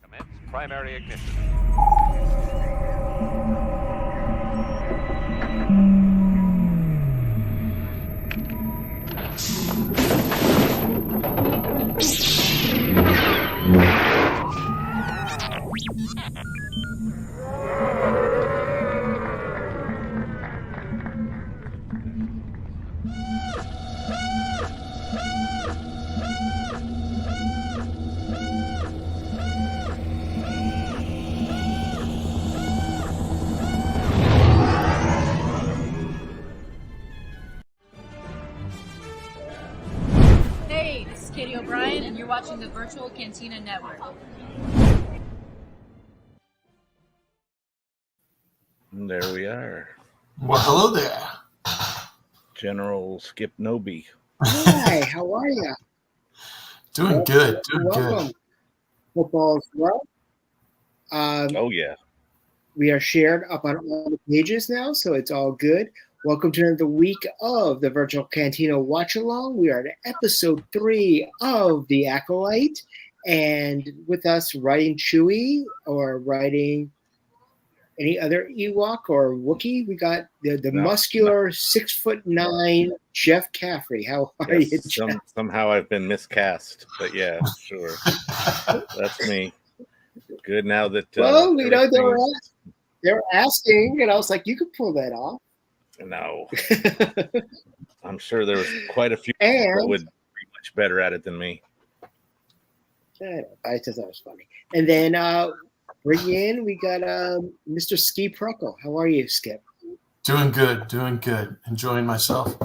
Commence primary ignition. Hey, this is Katie O'Brien, and you're watching the Virtual Cantina Network. And there we are. Well, hello there. General Skip Noby. Hi, how are you? Doing good. Welcome. Football's well. Oh, yeah. We are shared up on all the pages now, so it's all good. Welcome to another week of the Virtual Cantina Watch-Along. We are at episode 3 of the Acolyte. And with us writing Chewie or writing any other Ewok or Wookiee, we got the muscular 6'9" Jeff Caffrey. How are you, Jeff? Somehow I've been miscast, but yeah, sure. That's me. Good now that. Well, they were asking, and I was like, you could pull that off. No. I'm sure there was quite a few that would be much better at it than me. I just thought it was funny. And then bring in, we got Mr. Ski Pruckle. How are you, Skip? Doing good. Enjoying myself.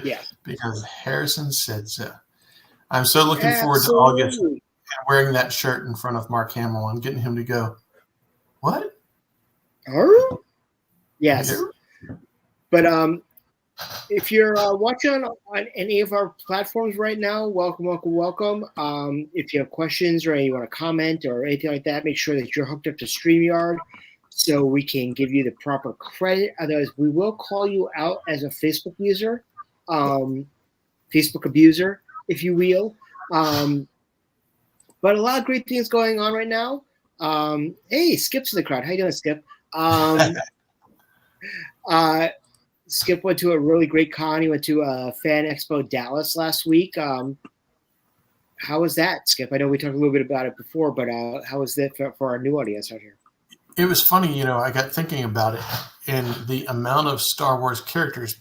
Yeah. Because Harrison said so. I'm so looking forward to August and wearing that shirt in front of Mark Hamill. I'm getting him to go, what? Oh? Yes. Yeah. But if you're watching on any of our platforms right now, welcome. If you have questions or you want to comment or anything like that, make sure that you're hooked up to StreamYard so we can give you the proper credit. Otherwise, we will call you out as a Facebook user, Facebook abuser, if you will. But a lot of great things going on right now. Hey, Skip's in the crowd. How you doing, Skip? Skip went to a really great con. He went to Fan Expo Dallas last week. How was that, Skip? I know we talked a little bit about it before, but how was that for our new audience out here? It was funny, I got thinking about it, and the amount of Star Wars characters,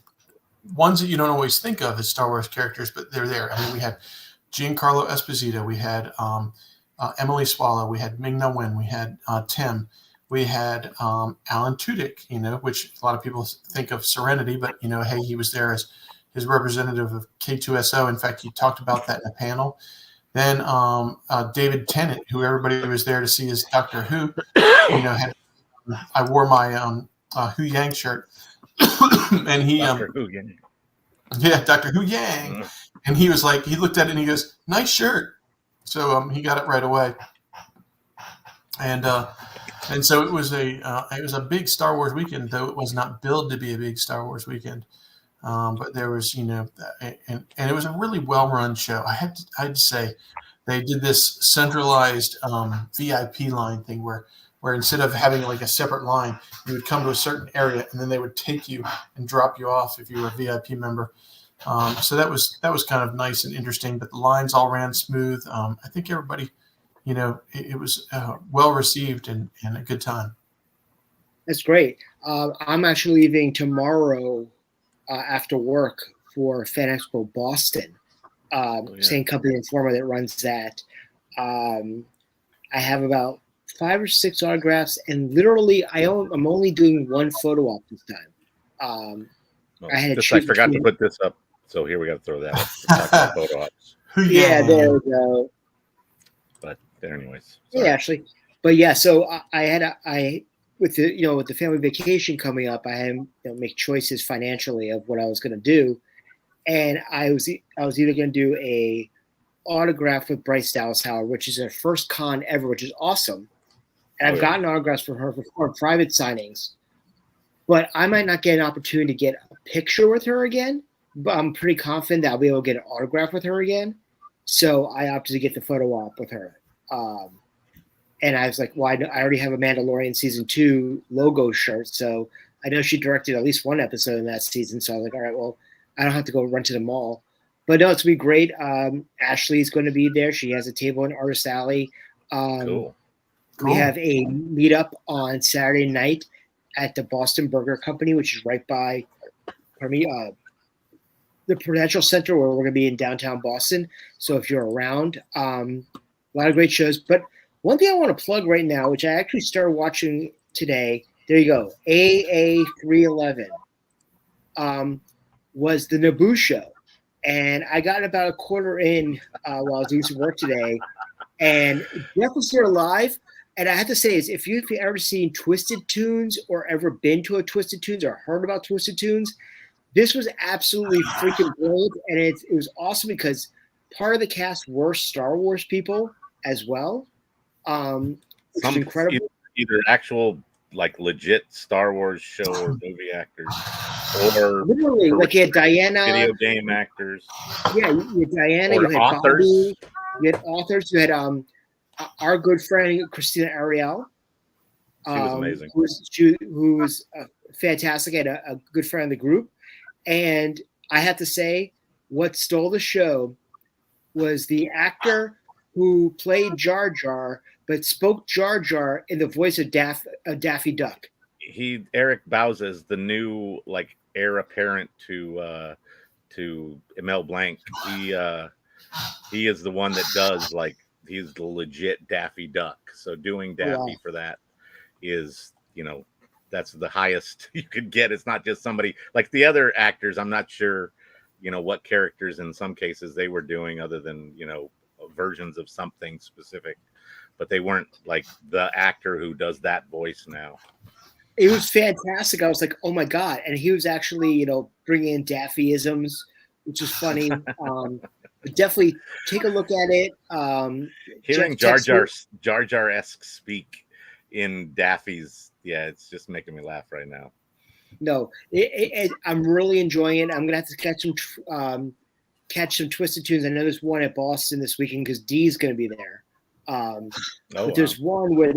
ones that you don't always think of as Star Wars characters, but they're there. I mean, we had Giancarlo Esposito, we had Emily Swallow, we had Ming-Na Wen, we had Tim. We had Alan Tudyk, which a lot of people think of Serenity, but, hey, he was there as his representative of K2SO. In fact, he talked about that in a panel. Then David Tennant, who everybody was there to see as Doctor Who. I wore my Hu Yang shirt. And he Doctor Hu Yang. Yeah, Doctor Hu Yang. And he was like, he looked at it and he goes, nice shirt. So he got it right away. And so it was a big Star Wars weekend, though it was not billed to be a big Star Wars weekend. But there was, and it was a really well-run show. I had to say, they did this centralized VIP line thing where instead of having like a separate line, you would come to a certain area and then they would take you and drop you off if you were a VIP member. So that was kind of nice and interesting. But the lines all ran smooth. I think everybody. It was well received and a good time. That's great. I'm actually leaving tomorrow after work for Fan Expo Boston. Same company Informa that runs that. I have about 5 or 6 autographs, and literally I'm only doing one photo op this time. I forgot to put this up, so here we got to throw that up. Photo ops. Yeah, there we go. But anyways, sorry. Yeah, actually, but yeah. So with the family vacation coming up, I had to make choices financially of what I was going to do, and I was either going to do a autograph with Bryce Dallas Howard, which is her first con ever, which is awesome, and I've gotten autographs from her for private signings, but I might not get an opportunity to get a picture with her again. But I'm pretty confident that I'll be able to get an autograph with her again. So I opted to get the photo op with her. And I was like, well, I already have a Mandalorian season 2 logo shirt, so I know she directed at least one episode in that season. So I was like, all right, well, I don't have to go run to the mall. But no, it's going to be great. Ashley's going to be there. She has a table in Artist Alley. Cool. We have a meetup on Saturday night at the Boston Burger Company, which is right by the Prudential Center, where we're going to be in downtown Boston. So if you're around, a lot of great shows. But one thing I want to plug right now, which I actually started watching today, there you go, AA311, was the Naboo show. And I got about a quarter in while I was doing some work today. And Jeff was there live. And I have to say, is if you've ever seen Twisted Tunes or ever been to a Twisted Tunes or heard about Twisted Tunes, this was absolutely freaking brilliant. And it was awesome because part of the cast were Star Wars people as well. Which is incredible. Either actual, like, legit Star Wars show or movie actors, or literally, like you had Diana, video game actors. Yeah, you had Diana, you had authors. Bobby, you had authors, you had our good friend Christina Ariel. She was amazing. Who was fantastic. I had a good friend of the group. And I have to say, what stole the show was the actor who played Jar Jar, but spoke Jar Jar in the voice of Daffy Duck. Eric Bauza is the new, like, heir apparent to Emil Blanc. He is the one that does, like, he's the legit Daffy Duck. So doing Daffy for that is, that's the highest you could get. It's not just somebody like the other actors. I'm not sure, what characters in some cases they were doing other than, versions of something specific, but they weren't like the actor who does that voice now. It was fantastic. I was like, oh my God. And he was actually, bringing in Daffyisms, which is funny. But definitely take a look at it. Hearing Jar Jar-esque speak in Daffy's, it's just making me laugh right now. No, I'm really enjoying it. I'm gonna have to catch some Twisted Tunes. I know there's one at Boston this weekend because Dee's gonna be there. But there's one where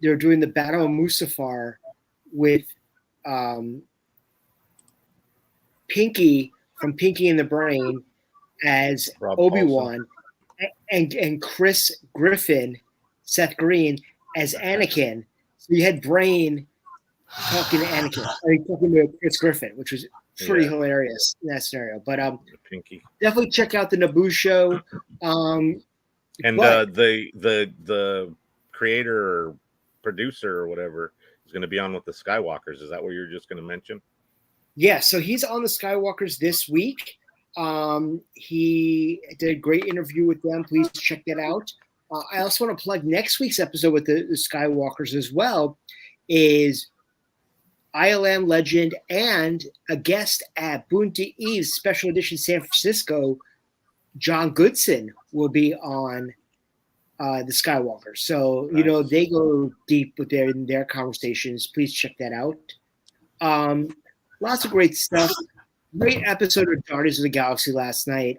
they're doing the Battle of Mustafar with Pinky from Pinky and the Brain as Obi-Wan, and Chris Griffin, Seth Green as Anakin. So you had Brain talking to Anakin, talking to Chris Griffin, which was pretty hilarious in that scenario. But Pinky, definitely check out the Naboo show. And the creator or producer or whatever is going to be on with the Skywalkers. Is that what you're just going to mention? Yeah, so he's on the Skywalkers this week. He did a great interview with them. Please check that out. I also want to plug next week's episode with the Skywalkers as well. Is ILM legend and a guest at Boonta Eve's Special Edition San Francisco, John Goodson, will be on the Skywalkers. So, nice. They go deep with their conversations. Please check that out. Lots of great stuff. Great episode of Guardians of the Galaxy last night.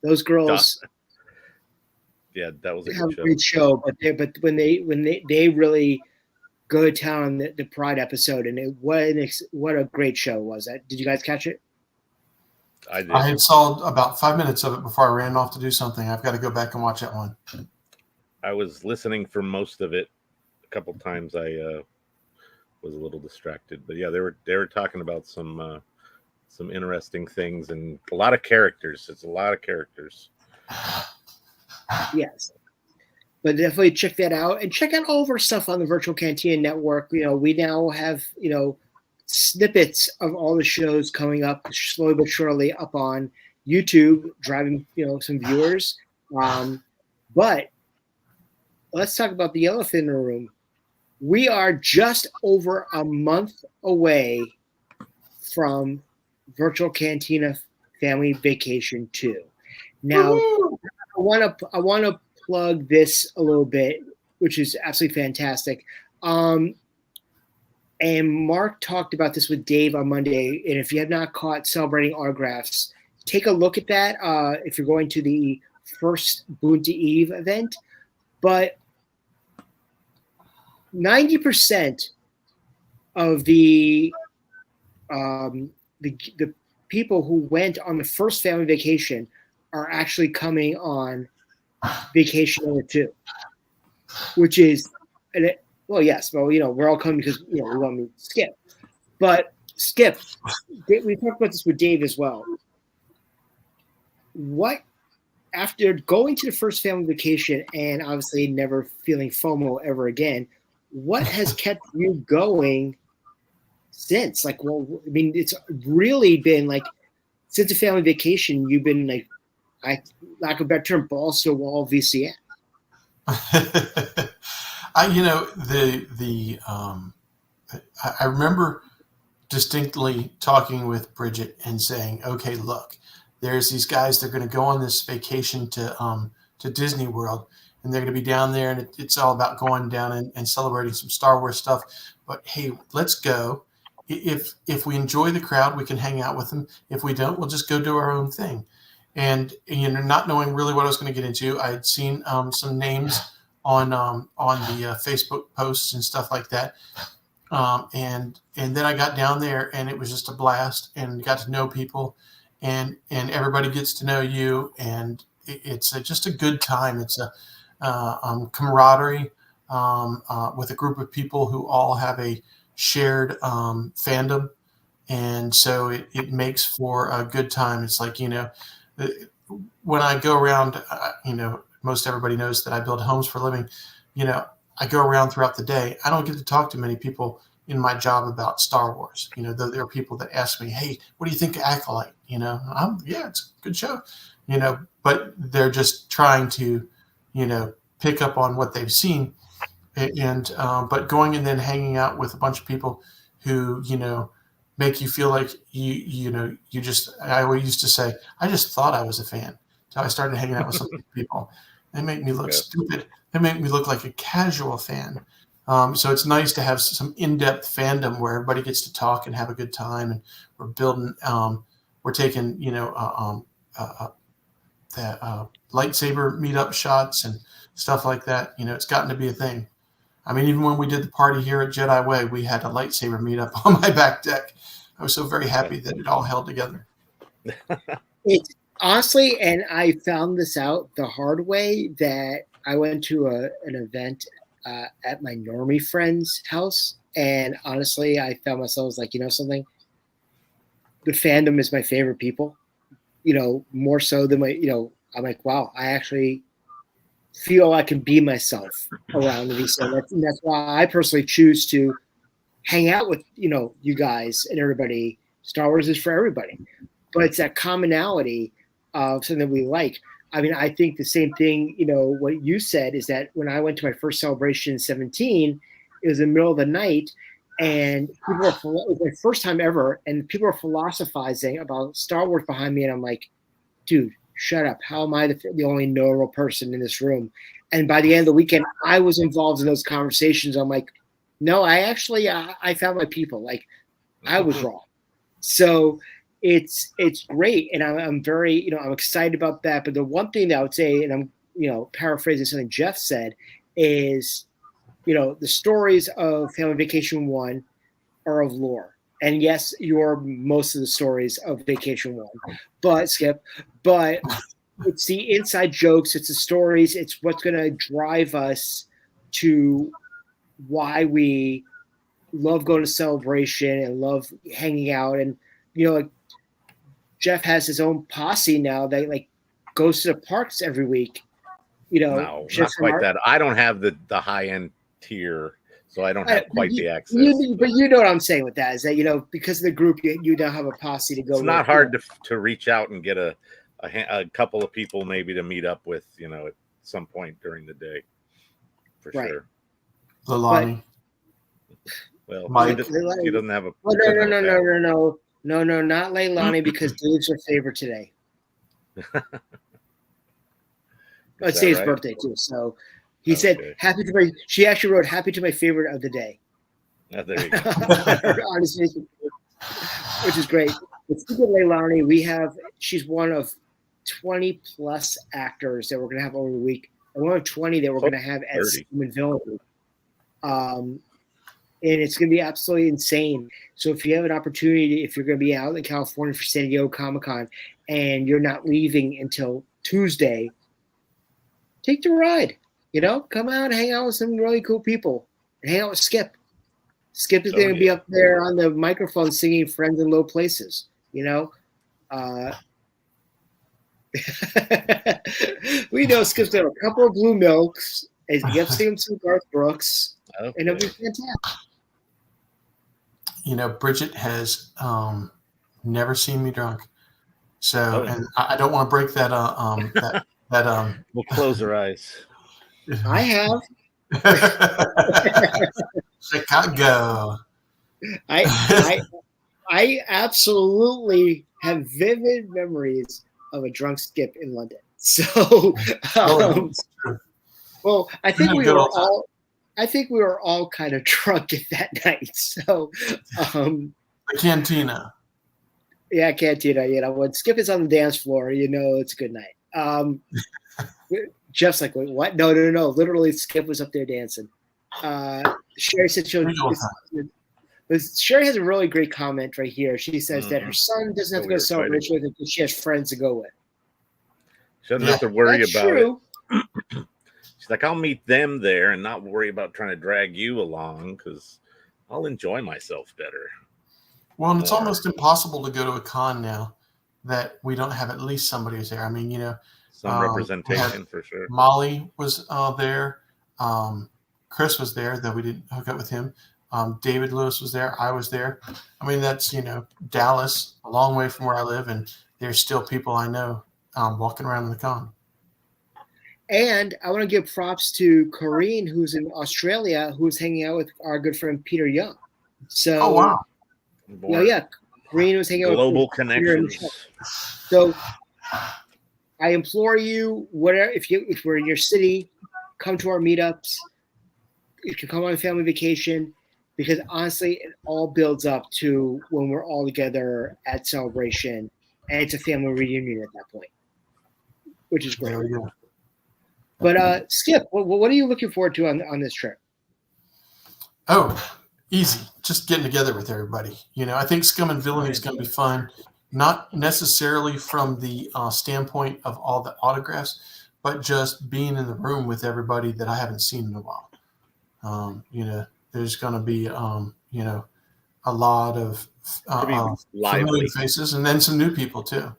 Those girls, that was a great show. But when they really go to town on the Pride episode, and what a great show was that. Did you guys catch it? I did. I had saw about 5 minutes of it before I ran off to do something. I've got to go back and watch that one. I was listening for most of it. A couple times I was a little distracted, but they were talking about some interesting things and a lot of characters. It's a lot of characters. Yes. But definitely check that out and check out all of our stuff on the Virtual Cantina Network. We now have, snippets of all the shows coming up slowly but surely up on YouTube, driving, some viewers. But let's talk about the elephant in the room. We are just over a month away from Virtual Cantina Family Vacation 2. Now, I want to plug this a little bit, which is absolutely fantastic. And Mark talked about this with Dave on Monday. And if you have not caught Celebrating Autographs, take a look at that if you're going to the first Boon to Eve event. But 90% of the people who went on the first family vacation are actually coming on vacation number 2, which is, well, yes, well, we're all coming because we want to meet Skip. But Skip, we talked about this with Dave as well. What, after going to the first family vacation and obviously never feeling FOMO ever again, what has kept you going since? Like, well, I mean, it's really been like, since the family vacation, you've been like, lack of a better term, balls to the wall VCN. I remember distinctly talking with Bridget and saying, okay, look, there's these guys, they're going to go on this vacation to Disney World, and they're going to be down there, and it's all about going down and celebrating some Star Wars stuff. But hey, let's go. If we enjoy the crowd, we can hang out with them. If we don't, we'll just go do our own thing. And not knowing really what I was going to get into, I had seen some names on the Facebook posts and stuff like that. And then I got down there, and it was just a blast, and got to know people, and everybody gets to know you, and it's just a good time. It's a camaraderie with a group of people who all have a shared fandom, and so it makes for a good time. It's like, when I go around, most everybody knows that I build homes for a living. I go around throughout the day. I don't get to talk to many people in my job about Star Wars. Though there are people that ask me, "Hey, what do you think of Acolyte?" Yeah, it's a good show. But they're just trying to, pick up on what they've seen, and but going and then hanging out with a bunch of people who, make you feel like you just. I always used to say, I just thought I was a fan. So I started hanging out with some people. They make me look stupid. They make me look like a casual fan. So it's nice to have some in-depth fandom where everybody gets to talk and have a good time, and we're building. We're taking lightsaber meetup shots and stuff like that. It's gotten to be a thing. I mean, even when we did the party here at Jedi Way, we had a lightsaber meetup on my back deck. I was so very happy that it all held together. It's honestly, and I found this out the hard way, that I went to an event at my normie friend's house, and honestly, I found myself like, something? The fandom is my favorite people, more so than my, I'm like, wow, I actually feel I can be myself around the VCN. That's why I personally choose to hang out with, you guys and everybody. Star Wars is for everybody, but it's that commonality of something that we like. I mean, I think the same thing, what you said is that when I went to my first celebration in 2017, it was in the middle of the night, and it was my first time ever, and people are philosophizing about Star Wars behind me, and I'm like, dude, shut up. How am I the only normal person in this room? And by the end of the weekend, I was involved in those conversations. I'm like, no, I found my people. Like, I was wrong. So it's great, and I'm very, I'm excited about that. But the one thing that I would say, and I'm, paraphrasing something Jeff said, is, the stories of Family Vacation 1 are of lore. And yes, you're most of the stories of Vacation 1, but it's the inside jokes, it's the stories, it's what's going to drive us to why we love going to Celebration and love hanging out. And, like Jeff has his own posse now that like goes to the parks every week. No, not quite that. I don't have the high-end tier, so I don't have quite the access. But you know what I'm saying with that is that, because of the group, you don't have a posse to go. It's not hard to reach out and get a couple of people maybe to meet up with, at some point during the day, for sure. Leilani. Well, Mike. he doesn't have a. No, not Leilani, because Dave's her favorite today. It's Dave's birthday too, so he said happy to my. She actually wrote happy to my favorite of the day. Oh, there you go. On his Facebook, which is great. with Stupid Leilani, she's one of 20 plus actors that we're going to have over the week, and one of 20 that we're going to have at 30. Human Villainy. And it's going to be absolutely insane. So if you have an opportunity, if you're going to be out in California for San Diego Comic-Con and you're not leaving until Tuesday, take the ride. Come out and hang out with some really cool people and hang out with Skip. Skip is going to be up there on the microphone singing Friends in Low Places, We know Skip's got a couple of blue milks. He's going to sing some Garth Brooks, and it'll be fantastic. Bridget has never seen me drunk, so and I don't want to break that. We'll close our eyes. I have. Chicago. I absolutely have vivid memories of a drunk Skip in London. So, well, I think we were all kind of drunk at that night. So, the cantina. Yeah, cantina. When Skip is on the dance floor, it's a good night. Jeff's like, wait, what? No. Literally, Skip was up there dancing. Sherry said Sherry has a really great comment right here. She says that her son doesn't have to go to celebration with it because she has friends to go with. She doesn't have to worry That's about true. it. She's like, I'll meet them there and not worry about trying to drag you along because I'll enjoy myself better. Well, and it's almost impossible to go to a con now that we don't have at least somebody who's there. I mean, some representation for sure. Molly was there. Chris was there, though we didn't hook up with him. David Lewis was there. I was there. I mean, that's, Dallas, a long way from where I live, and there's still people I know walking around in the con. And I want to give props to Corrine, who's in Australia, who's hanging out with our good friend Peter Young. So, oh, wow. Corrine was hanging out with Global connections. So I implore you, whatever, if we're in your city, come to our meetups. You can come on a family vacation, because honestly, it all builds up to when we're all together at Celebration, and it's a family reunion at that point, which is great. But Skip, what are you looking forward to on this trip? Oh, easy. Just getting together with everybody. I think Scum and Villainy is going to be fun. Not necessarily from the standpoint of all the autographs, but just being in the room with everybody that I haven't seen in a while. There's going to be, a lot of familiar faces, and then some new people too.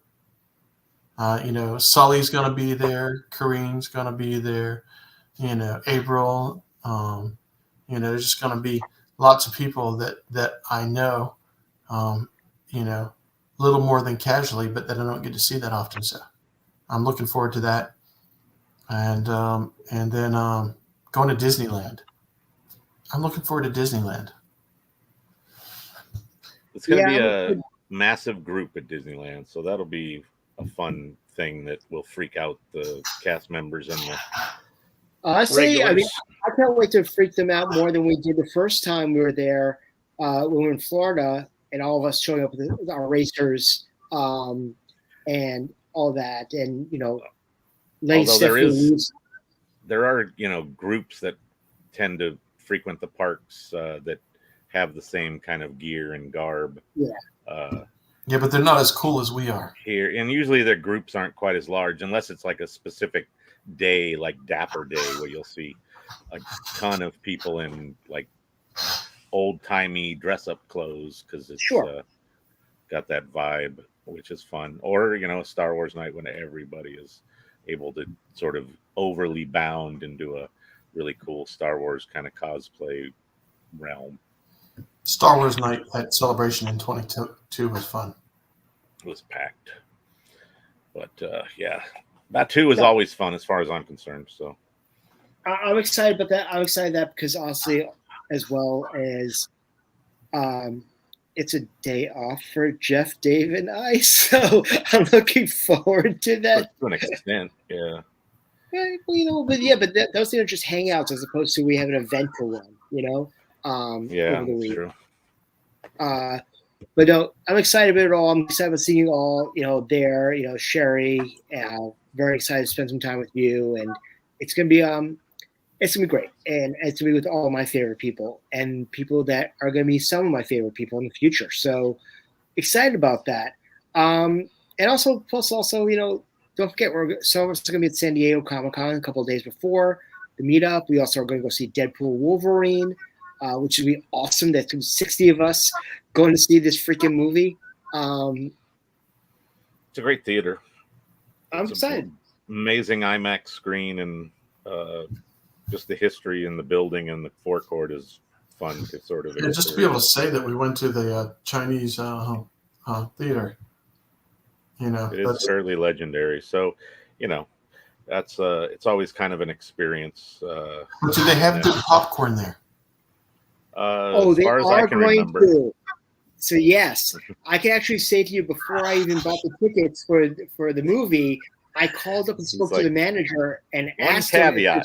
Sully's going to be there. Kareem's going to be there. April. There's just going to be lots of people that I know, a little more than casually, but that I don't get to see that often. So I'm looking forward to that. And then going to Disneyland. I'm looking forward to Disneyland. It's going to be a massive group at Disneyland, so that'll be a fun thing that will freak out the cast members and the honestly, regulars. I can't wait to freak them out more than we did the first time we were there when we were in Florida, and all of us showing up with our racers and all that, and there are groups that tend to frequent the parks that have the same kind of gear and garb. Yeah, but they're not as cool as we are here, and usually their groups aren't quite as large unless it's like a specific day, like Dapper Day, where you'll see a ton of people in like old-timey dress-up clothes because it's got that vibe, which is fun. Or a Star Wars night when everybody is able to sort of overly bound into a really cool Star Wars kind of cosplay realm. Star Wars night at Celebration in 22 was fun. It was packed. But Batu is always fun as far as I'm concerned. So I'm excited about that. I'm excited that because honestly, as well as it's a day off for Jeff, Dave, and I. So I'm looking forward to that. To an extent, yeah. But those things are just hangouts as opposed to we have an event to run, over the week. True. But no, I'm excited about it all. I'm excited about seeing you all, there, Sherry, very excited to spend some time with you. And it's going to be, great. And it's going to be with all my favorite people and people that are going to be some of my favorite people in the future. So excited about that. And also, don't forget, some of us are going to be at San Diego Comic-Con a couple of days before the meetup. We also are going to go see Deadpool Wolverine, which would be awesome. That's 60 of us going to see this freaking movie. It's a great theater. I'm excited. Amazing IMAX screen, and just the history in the building and the forecourt is fun to sort of. Yeah, just to be able to say that we went to the Chinese theater. It is certainly legendary. So, that's it's always kind of an experience. But do they have good popcorn there? As they far as are I can going remember. to. So yes, I can actually say to you, before I even bought the tickets for the movie, I called up and spoke to the manager and asked him. Caveat.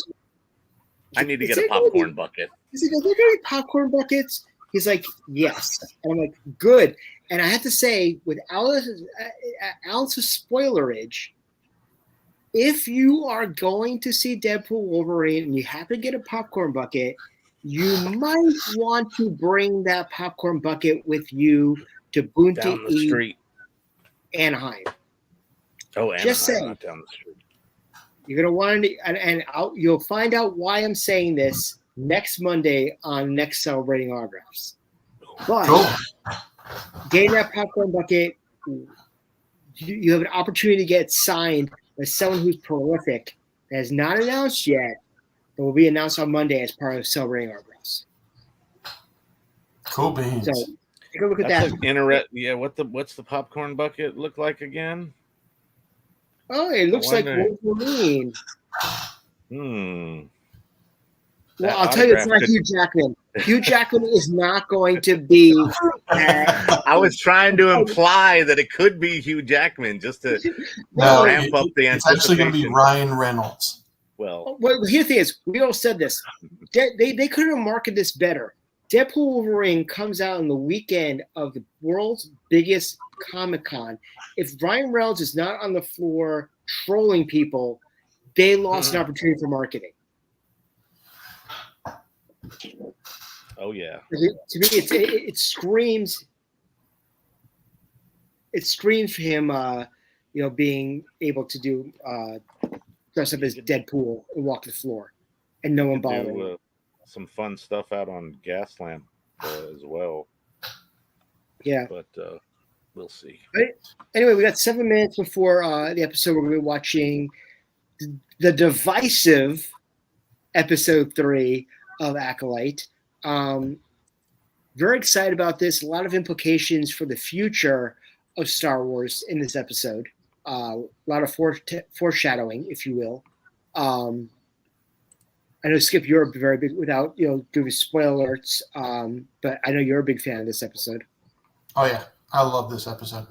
I need to get a popcorn bucket. He's like, "Are there going to be popcorn buckets?" He's like, "Yes." And I'm like, "Good." And I have to say, with ounce of spoilerage, if you are going to see Deadpool Wolverine and you have to get a popcorn bucket, you might want to bring that popcorn bucket with you to Boonty Down the street. Anaheim. Oh, Anaheim, Just saying. not down the street. You're going to want to, and you'll find out why I'm saying this next Monday on Next Celebrating Autographs. But getting that popcorn bucket, you have an opportunity to get signed by someone who's prolific that is not announced yet, but will be announced on Monday as part of Celebrating Autographs. Cool beans. So take a look at that. Yeah, what's the popcorn bucket look like again? Oh, it looks like Wolverine. Well, I'll tell you, it's not Hugh Jackman. Hugh Jackman is not going to be. I was trying to imply that it could be Hugh Jackman just to ramp up the anticipation. It's actually going to be Ryan Reynolds. Well, here's the thing is, we all said this. They could have marketed this better. Deadpool Wolverine comes out on the weekend of the world's biggest Comic-Con. If Ryan Reynolds is not on the floor trolling people, they lost an opportunity for marketing. Oh yeah. To me, it screams. It screams for him, being able to do dress up as Deadpool and walk the floor, and no one bothered him. Some fun stuff out on Gaslamp as well. Yeah, but we'll see. Right. Anyway, we got 7 minutes before the episode. We're going to be watching the divisive episode 3 of Acolyte. Very excited about this. A lot of implications for the future of Star Wars in this episode. A lot of foreshadowing, if you will. I know, Skip, you're very big, without doing spoiler alerts, but I know you're a big fan of this episode. Oh yeah, I love this episode.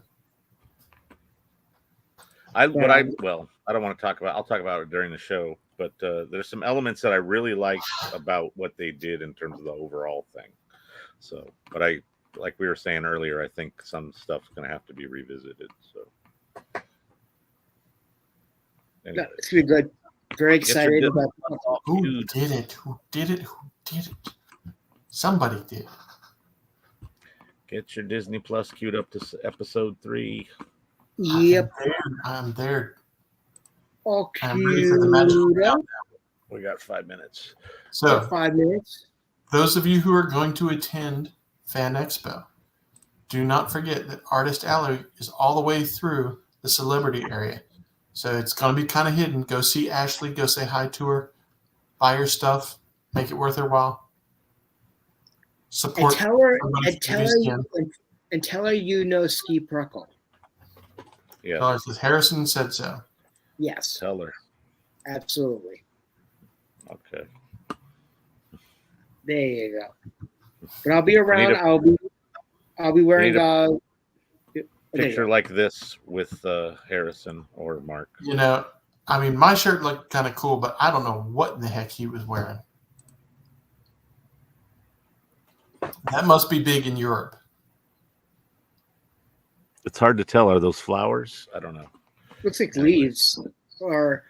I don't want to talk about. I'll talk about it during the show. But there's some elements that I really like about what they did in terms of the overall thing. So, but like we were saying earlier, I think some stuff's going to have to be revisited. So, anyway. No, it's going to be good. Very excited about Who did it? Somebody did. Get your Disney Plus queued up to episode 3. Yep. I'm there. Okay. I'm ready for the magic. We got 5 minutes. So 5 minutes. Those of you who are going to attend Fan Expo, do not forget that Artist Alley is all the way through the celebrity area. So it's going to be kind of hidden. Go see Ashley. Go say hi to her. Buy her stuff. Make it worth her while. Support. And tell her you know Ski Pruckle. Yeah. Harrison said so. Yes. Tell her. Absolutely. Okay. There you go. But I'll be around. I'll be wearing picture like this with Harrison or Mark. My shirt looked kind of cool, but I don't know what in the heck he was wearing. That must be big in Europe. It's hard to tell. Are those flowers? I don't know. Looks like leaves. Or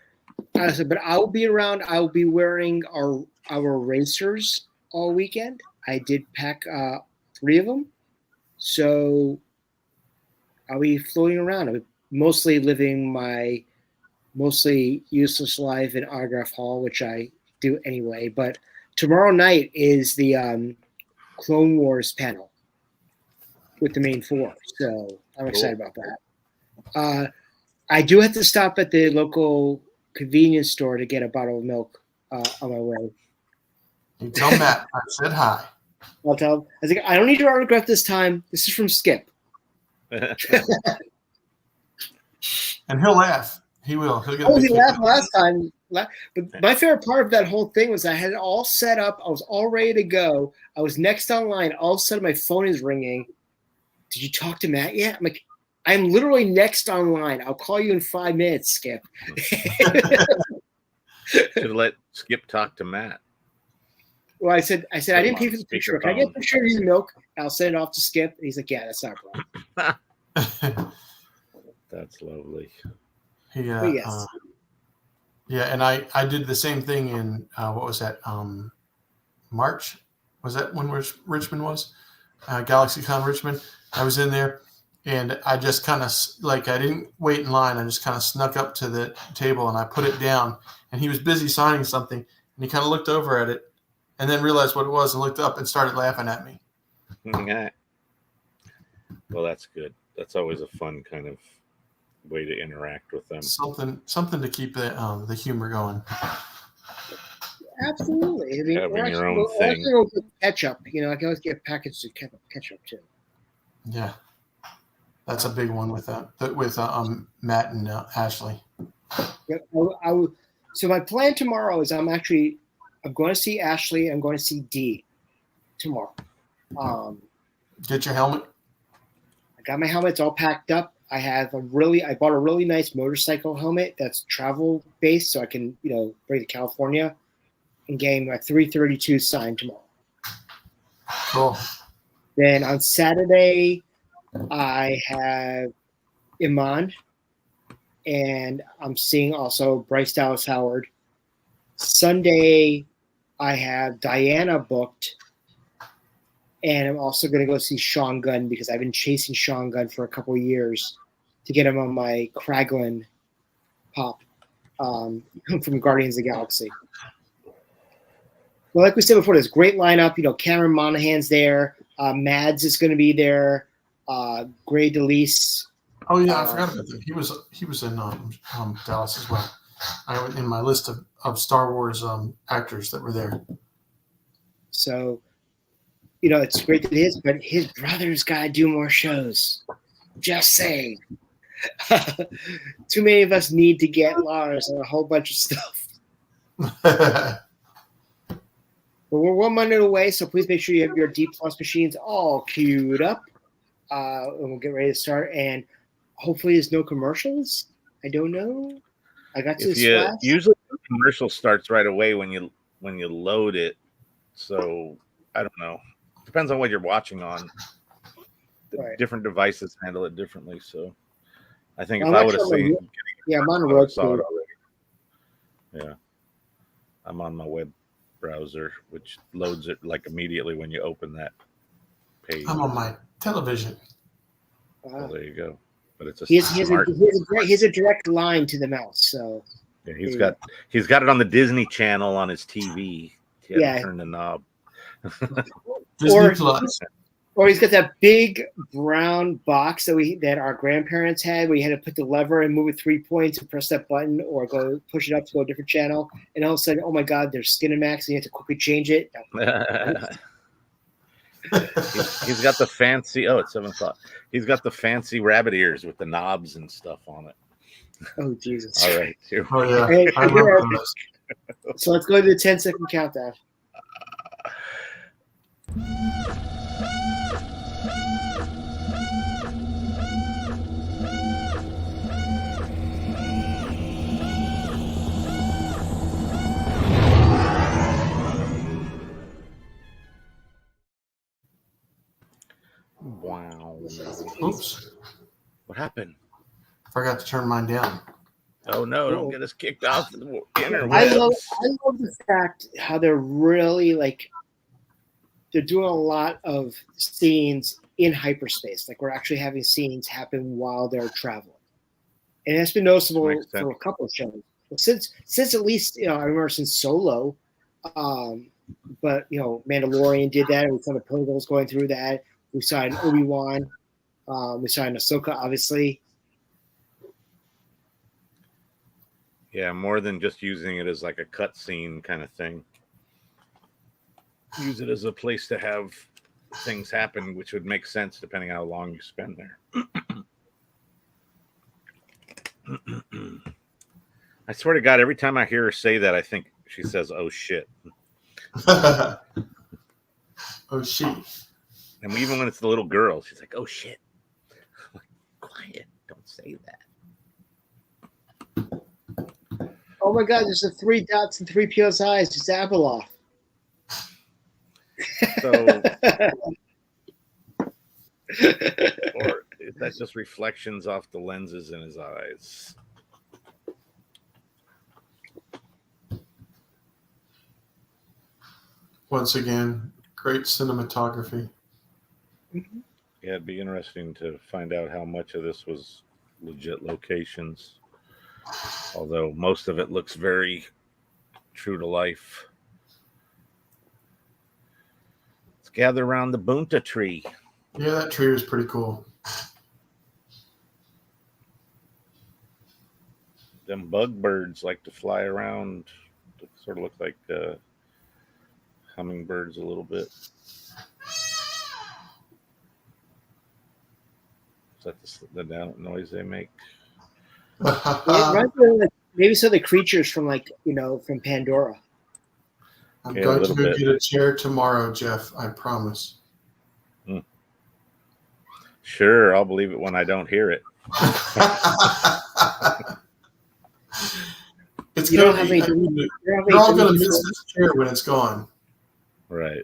I said, but I'll be around. I'll be wearing our racers all weekend. I did pack 3 of them, so I'll be floating around. I'll be mostly living my mostly useless life in Autograph Hall, which I do anyway. But tomorrow night is the Clone Wars panel with the main 4, so I'm excited about that. I do have to stop at the local convenience store to get a bottle of milk on my way. You tell Matt I said hi. I'll tell him. I was like, I don't need your autograph this time. This is from Skip. And he'll laugh. He will. He'll get a Oh, big he laughed kick. last time. But my favorite part of that whole thing was I had it all set up. I was all ready to go. I was next online. All of a sudden, my phone is ringing. Did you talk to Matt yet? I'm like, I'm literally next online. I'll call you in 5 minutes, Skip. Should let Skip talk to Matt. Well, I said I didn't pay for the picture. Can I get a Speakerphone. picture of you the milk? I'll send it off to Skip. And he's like, yeah, that's not a problem. That's lovely. He, But yes. yeah, and I did the same thing in what was that? March? Was that when Richmond was? GalaxyCon Richmond. I was in there, and I just kind of I didn't wait in line. I just kind of snuck up to the table and I put it down. And he was busy signing something, and he kind of looked over at it, and then realized what it was and looked up and started laughing at me. Yeah. Well, that's good. That's always a fun kind of way to interact with them. Something to keep the humor going. Absolutely. I mean, Having your own we'll thing. also get ketchup. You know, I can always get packaged of ketchup too. Yeah, that's a big one with Matt and Ashley. Yep, so my plan tomorrow is I'm going to see Ashley. I'm going to see Dee tomorrow. Get your helmet. I got my helmet. It's all packed up. I bought a really nice motorcycle helmet that's travel based, so I can bring to California and get my 332 signed tomorrow. Cool. Then on Saturday, I have Iman, and I'm seeing also Bryce Dallas Howard. Sunday, I have Diana booked, and I'm also going to go see Sean Gunn because I've been chasing Sean Gunn for a couple of years to get him on my Kraglin pop from Guardians of the Galaxy. Well, like we said before, there's a great lineup. Cameron Monaghan's there. Mads is going to be there. Gray DeLise. Oh yeah, I forgot about that. He was in Dallas as well. In my list of Star Wars actors that were there. So, it's great that he is, but his brother's got to do more shows. Just saying. Too many of us need to get Lars and a whole bunch of stuff. But we're 1 minute away, so please make sure you have your D+ machines all queued up. And we'll get ready to start. And hopefully there's no commercials. I don't know. I got to usually the commercial starts right away when you load it. So I don't know. Depends on what you're watching on. Right. Different devices handle it differently. So I think I'm if I would have actually seen, I'm on a I would have saw Roku. it already. Yeah, I'm on my web browser, which loads it like immediately when you open that page. I'm on my television. Well, there you go. But it's a He has a direct line to the mouse. So yeah, he's got it on the Disney Channel on his TV. He had to turn the knob. Disney Plus. Or he's got that big brown box that our grandparents had, where you had to put the lever and move it 3 points and press that button, or go push it up to go a different channel. And all of a sudden, oh my God, there's Skinemax, and you have to quickly change it. He's got the fancy. Oh, it's 7:00. He's got the fancy rabbit ears with the knobs and stuff on it. Oh Jesus! All right. Oh yeah. Hey, I remember those. so let's go to the 10-second countdown. Wow. Oops. What happened? Forgot to turn mine down. Oh no! Don't get us kicked off the interwebs. I love the fact how they're really like they're doing a lot of scenes in hyperspace. Like we're actually having scenes happen while they're traveling, and it's been noticeable for a couple of shows. Well, since at least I remember since Solo, but Mandalorian did that. We saw the Purgles going through that. We saw in Obi-Wan. We saw in Ahsoka, obviously. Yeah, more than just using it as like a cutscene kind of thing. Use it as a place to have things happen, which would make sense depending on how long you spend there. I swear to God, every time I hear her say that, I think she says, "Oh shit." Oh shit. And even when it's the little girl, she's like, "Oh shit." I'm like, quiet, don't say that. Oh my God! There's the 3 dots and 3 PSIs. Just Abeloth. So, or is that just reflections off the lenses in his eyes? Once again, great cinematography. Yeah, it'd be interesting to find out how much of this was legit locations. Although most of it looks very true to life. Let's gather around the Bunta tree. Yeah, that tree was pretty cool. Them bug birds like to fly around. It sort of look like hummingbirds a little bit. Is that the noise they make? Maybe some of the creatures from from Pandora. I'm going to go get a chair tomorrow, Jeff. I promise. Sure, I'll believe it when I don't hear it. It's you're all going to miss this chair when it's gone. Right.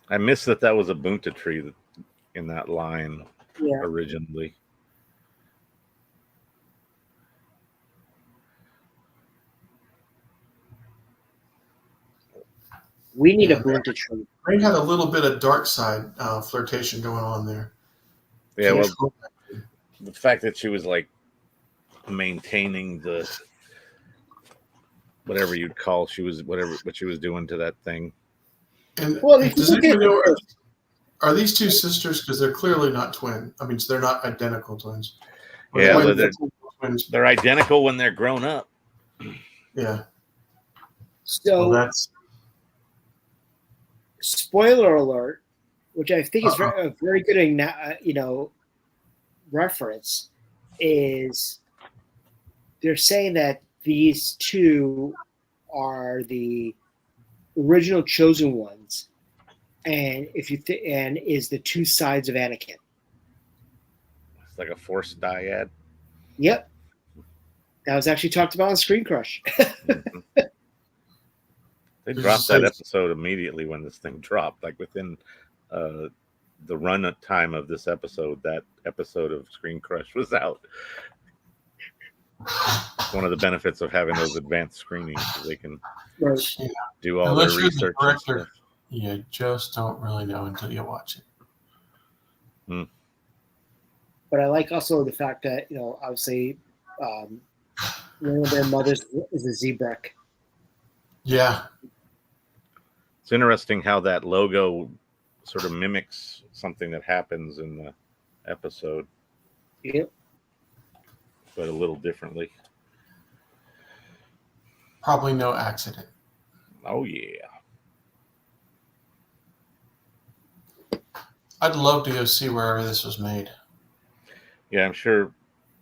I missed that was a Bunta tree in that line originally. We need a Bunta tree. Rain had a little bit of dark side flirtation going on there. Yeah, well, the fact that she was like maintaining the whatever you'd call what she was doing to that thing. And are these two sisters? Because they're clearly not twin. I mean, they're not identical twins. Yeah, they're identical when they're grown up. Yeah. So that's spoiler alert, which I think is a very good, reference. Is they're saying that these two are the original chosen ones, and and is the two sides of Anakin. It's like a Force dyad. Yep, that was actually talked about on Screen Crush. Mm-hmm. They dropped that episode immediately when this thing dropped, like within the run time of this episode. That episode of Screen Crush was out. One of the benefits of having those advanced screenings is they can do all their research. You just don't really know until you watch it. But I like also the fact that obviously one of their mothers is a Zebrak. Yeah, it's interesting how that logo sort of mimics something that happens in the episode. Yep. But a little differently. Probably no accident. Oh, yeah. I'd love to go see wherever this was made. Yeah, I'm sure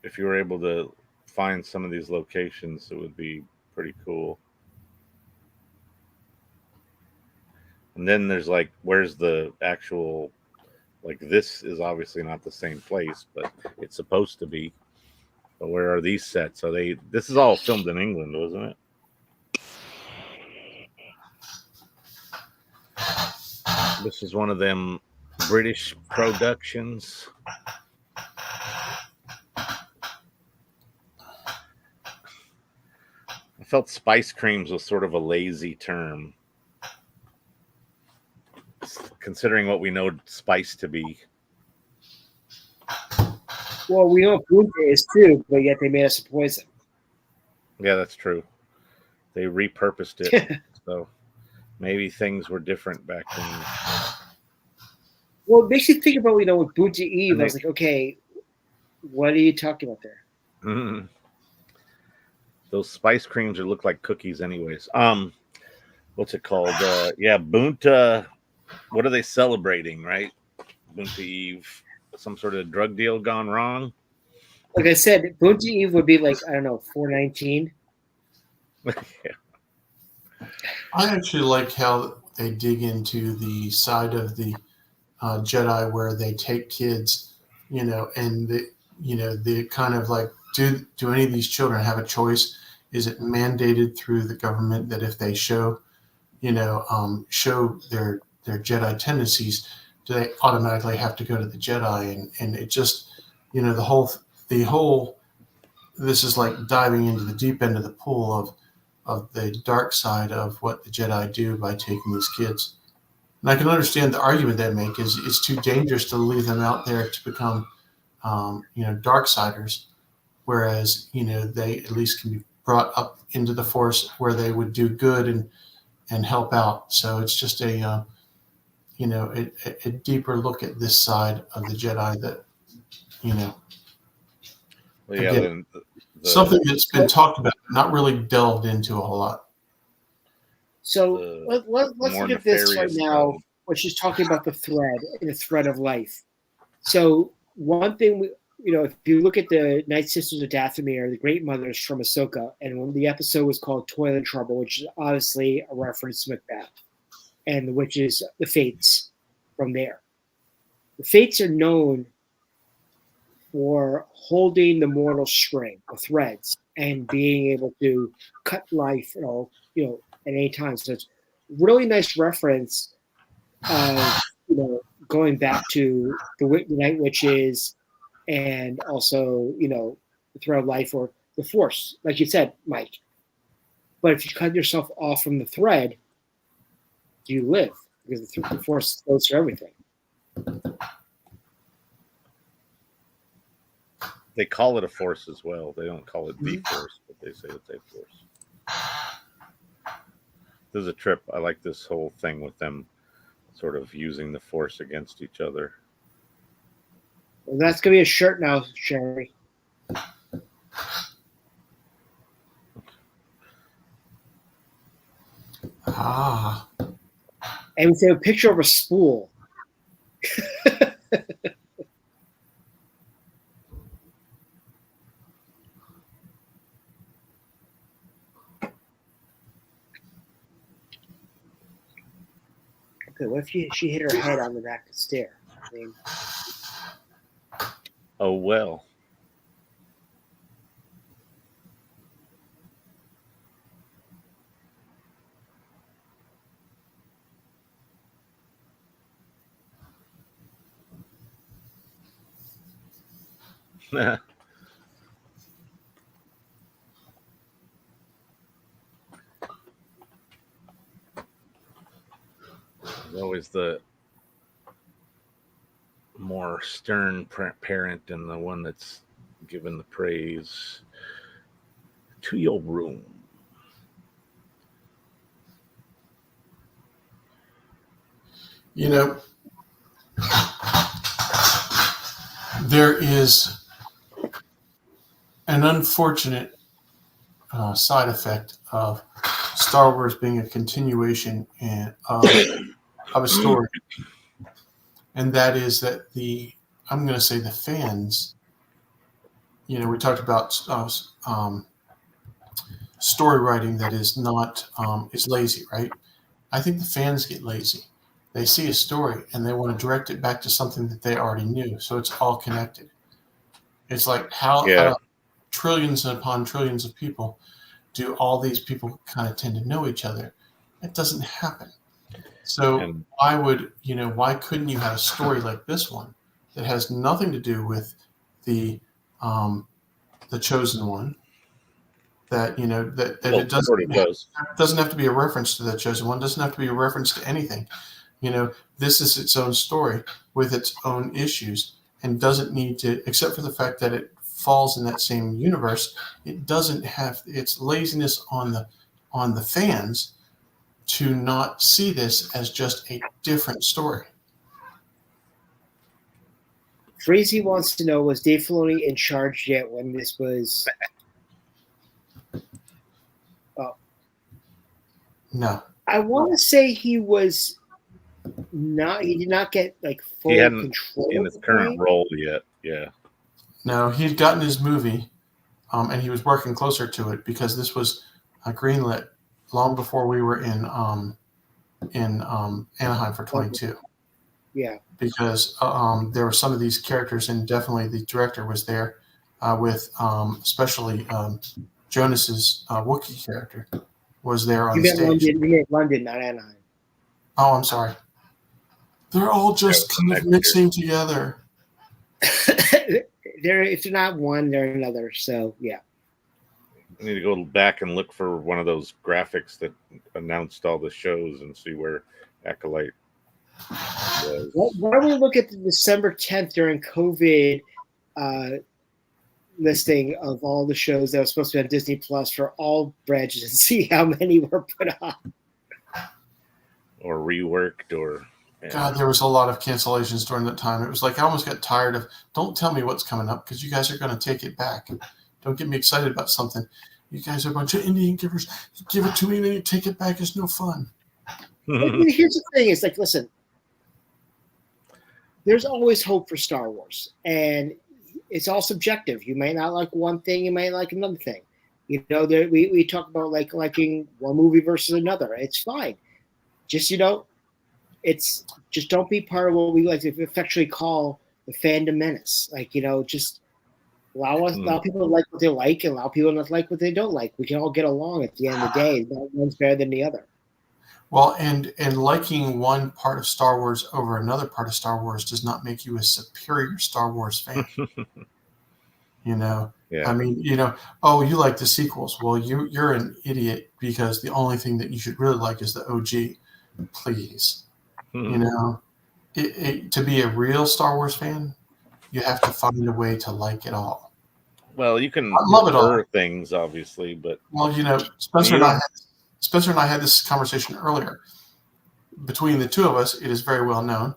if you were able to find some of these locations, it would be pretty cool. And then there's where's the actual, this is obviously not the same place, but it's supposed to be. But where are these sets? This is all filmed in England, wasn't it? This is one of them British productions. I felt spice creams was sort of a lazy term, considering what we know spice to be. Well, we know Bunta is too, but yet they made us a poison. Yeah, that's true. They repurposed it, so maybe things were different back then. Well, it makes you think about, with Bunta Eve. And I was like, okay, what are you talking about there? Mm-hmm. Those spice creams that look like cookies, anyways. What's it called? Yeah, Bunta. What are they celebrating? Right, Bunta Eve. Some sort of drug deal gone wrong. Like I said, Bunta Eve would be like, I don't know, 419. Yeah. I actually like how they dig into the side of the Jedi where they take kids, and the kind of like, do any of these children have a choice? Is it mandated through the government that if they show their Jedi tendencies, do they automatically have to go to the Jedi? And it just, the whole this is like diving into the deep end of the pool of the dark side of what the Jedi do by taking these kids. And I can understand the argument they make is it's too dangerous to leave them out there to become, darksiders, whereas, they at least can be brought up into the Force where they would do good and help out. So it's just a deeper look at this side of the Jedi that, Well, yeah, again, something that's been talked about, not really delved into a whole lot. So let's look at this right now, which is talking about the thread and the thread of life. So one thing, if you look at the Night Sisters of Dathomir, the Great Mothers from Ahsoka, and when the episode was called Toil and Trouble, which is obviously a reference to Macbeth, and the witches, the Fates from there. The Fates are known for holding the mortal string, the threads, and being able to cut life, at any time. So it's really nice reference of, going back to the Night Witches and also, the thread of life or the Force, like you said, Mike. But if you cut yourself off from the thread, you live because the Force goes through everything. They call it a force as well. They don't call it the Force, but they say it's a force. This is a trip. I like this whole thing with them sort of using the Force against each other. Well, that's going to be a shirt now, Sherry. Ah. And we say a picture of a spool. Okay, what if she hit her head on the back of the stair? I mean, Oh, well. There's always the more stern parent and the one that's given the praise. To your room. There is an unfortunate side effect of Star Wars being a continuation of a story, and that is that I'm going to say the fans. We talked about story writing that is not is lazy, right? I think the fans get lazy. They see a story and they want to direct it back to something that they already knew, so it's all connected. It's like how trillions upon trillions of people do all these people kind of tend to know each other. It doesn't happen. So And why couldn't you have a story like this one that has nothing to do with the chosen one? That well, it sort of does. doesn't have to be a reference to the chosen one. Doesn't have to be a reference to anything. This is its own story with its own issues, and doesn't need to, except for the fact that it falls in that same universe. It doesn't have its laziness on the fans to not see this as just a different story. Freezy wants to know, was Dave Filoni in charge yet when this was? No. I want to say he was not. He did not get like full He hadn't control in his current role yet. Yeah. No, he'd gotten his movie, and he was working closer to it because this was greenlit long before we were in Anaheim for 22. Yeah. Because there were some of these characters, and definitely the director was there with especially Jonas's Wookiee character was there on You the meant stage. London. You meant London, not Anaheim. Oh, I'm sorry. They're all just kind of mixing together. If they're not one, they're another. So yeah. I need to go back and look for one of those graphics that announced all the shows and see where Acolyte was. Why don't we look at the December 10th during COVID listing of all the shows that were supposed to be on Disney Plus for all branches and see how many were put on. Or reworked or... God, there was a lot of cancellations during that time. It was like I almost got tired of, don't tell me what's coming up because you guys are going to take it back. Don't get me excited about something. You guys are a bunch of Indian givers. You give it to me and then you take it back. It's no fun. Here's the thing. It's like, listen, there's always hope for Star Wars. And it's all subjective. You may not like one thing. You may like another thing. We talk about liking one movie versus another. It's fine. Just, it's just don't be part of what we like to affectionately call the fandom menace. Just allow people to like what they like and allow people not to like what they don't like. We can all get along at the end of the day. Not one's better than the other. Well, and liking one part of Star Wars over another part of Star Wars does not make you a superior Star Wars fan. Yeah. I mean, oh, you like the sequels. Well, you're an idiot because the only thing that you should really like is the OG. Please. To be a real Star Wars fan, you have to find a way to like it all. Well, you can love it all. Things, obviously, but Spencer and I had this conversation earlier. Between the two of us, it is very well known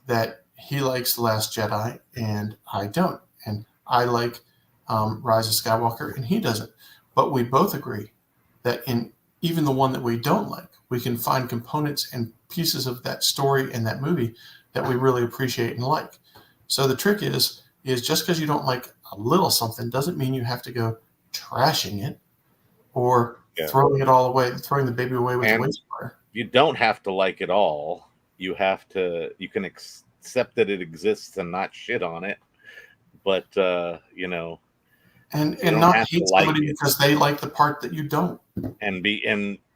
that he likes The Last Jedi and I don't, and I like Rise of Skywalker and he doesn't. But we both agree that in even the one that we don't like, we can find components and pieces of that story and that movie that we really appreciate and like. So the trick is just because you don't like a little something doesn't mean you have to go trashing it or throwing it all away, throwing the baby away with the wastewater. You don't have to like it all. You can accept that it exists and not shit on it. But, and not hate somebody because they like the part that you don't. And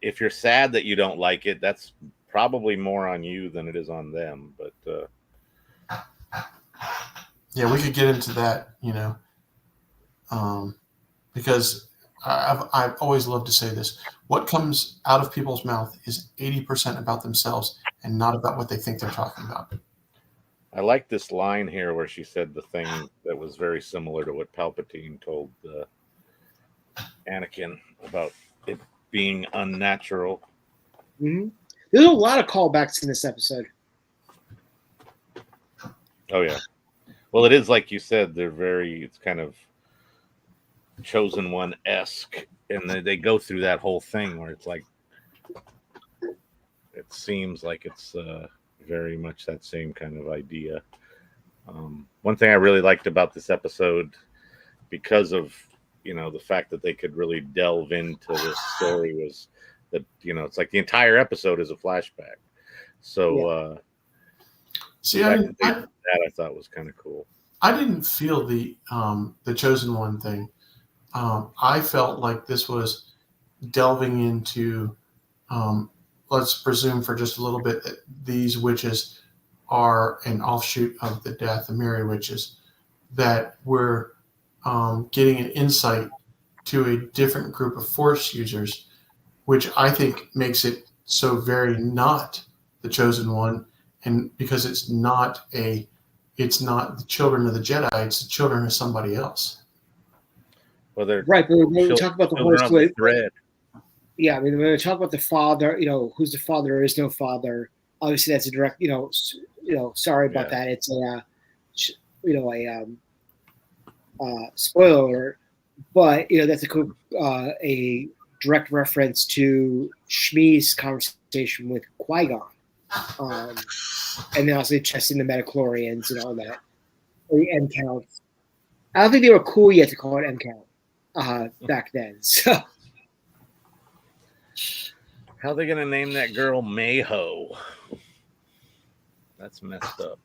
if you're sad that you don't like it, that's probably more on you than it is on them. But yeah, we could get into that, because I've always loved to say this: what comes out of people's mouth is 80% about themselves and not about what they think they're talking about. I like this line here where she said the thing that was very similar to what Palpatine told Anakin about it being unnatural. Mm-hmm. There's a lot of callbacks in this episode. Oh, yeah. Well, it is like you said, it's kind of Chosen One-esque, and they go through that whole thing where it's like, it seems like it's very much that same kind of idea. One thing I really liked about this episode, because of the fact that they could really delve into this story, was that it's like the entire episode is a flashback. So I thought was kind of cool. I didn't feel the Chosen One thing. I felt like this was delving into let's presume for just a little bit that these witches are an offshoot of the Dathomiri witches, that we're getting an insight to a different group of Force users, which I think makes it so very not the chosen one, and because it's not the children of the Jedi, it's the children of somebody else. Well, they're Right, but when we talk about the whole children of the thread. yeah, I mean, when we talk about the father, who's the father? There is no father. Obviously, that's a direct, sorry about that. It's a, spoiler alert, but that's a direct reference to Shmi's conversation with Qui-Gon, and then also testing the metachlorians and all that, or the M counts. I don't think they were cool yet to call it M count back then. So. How are they gonna name that girl Mayho? That's messed up.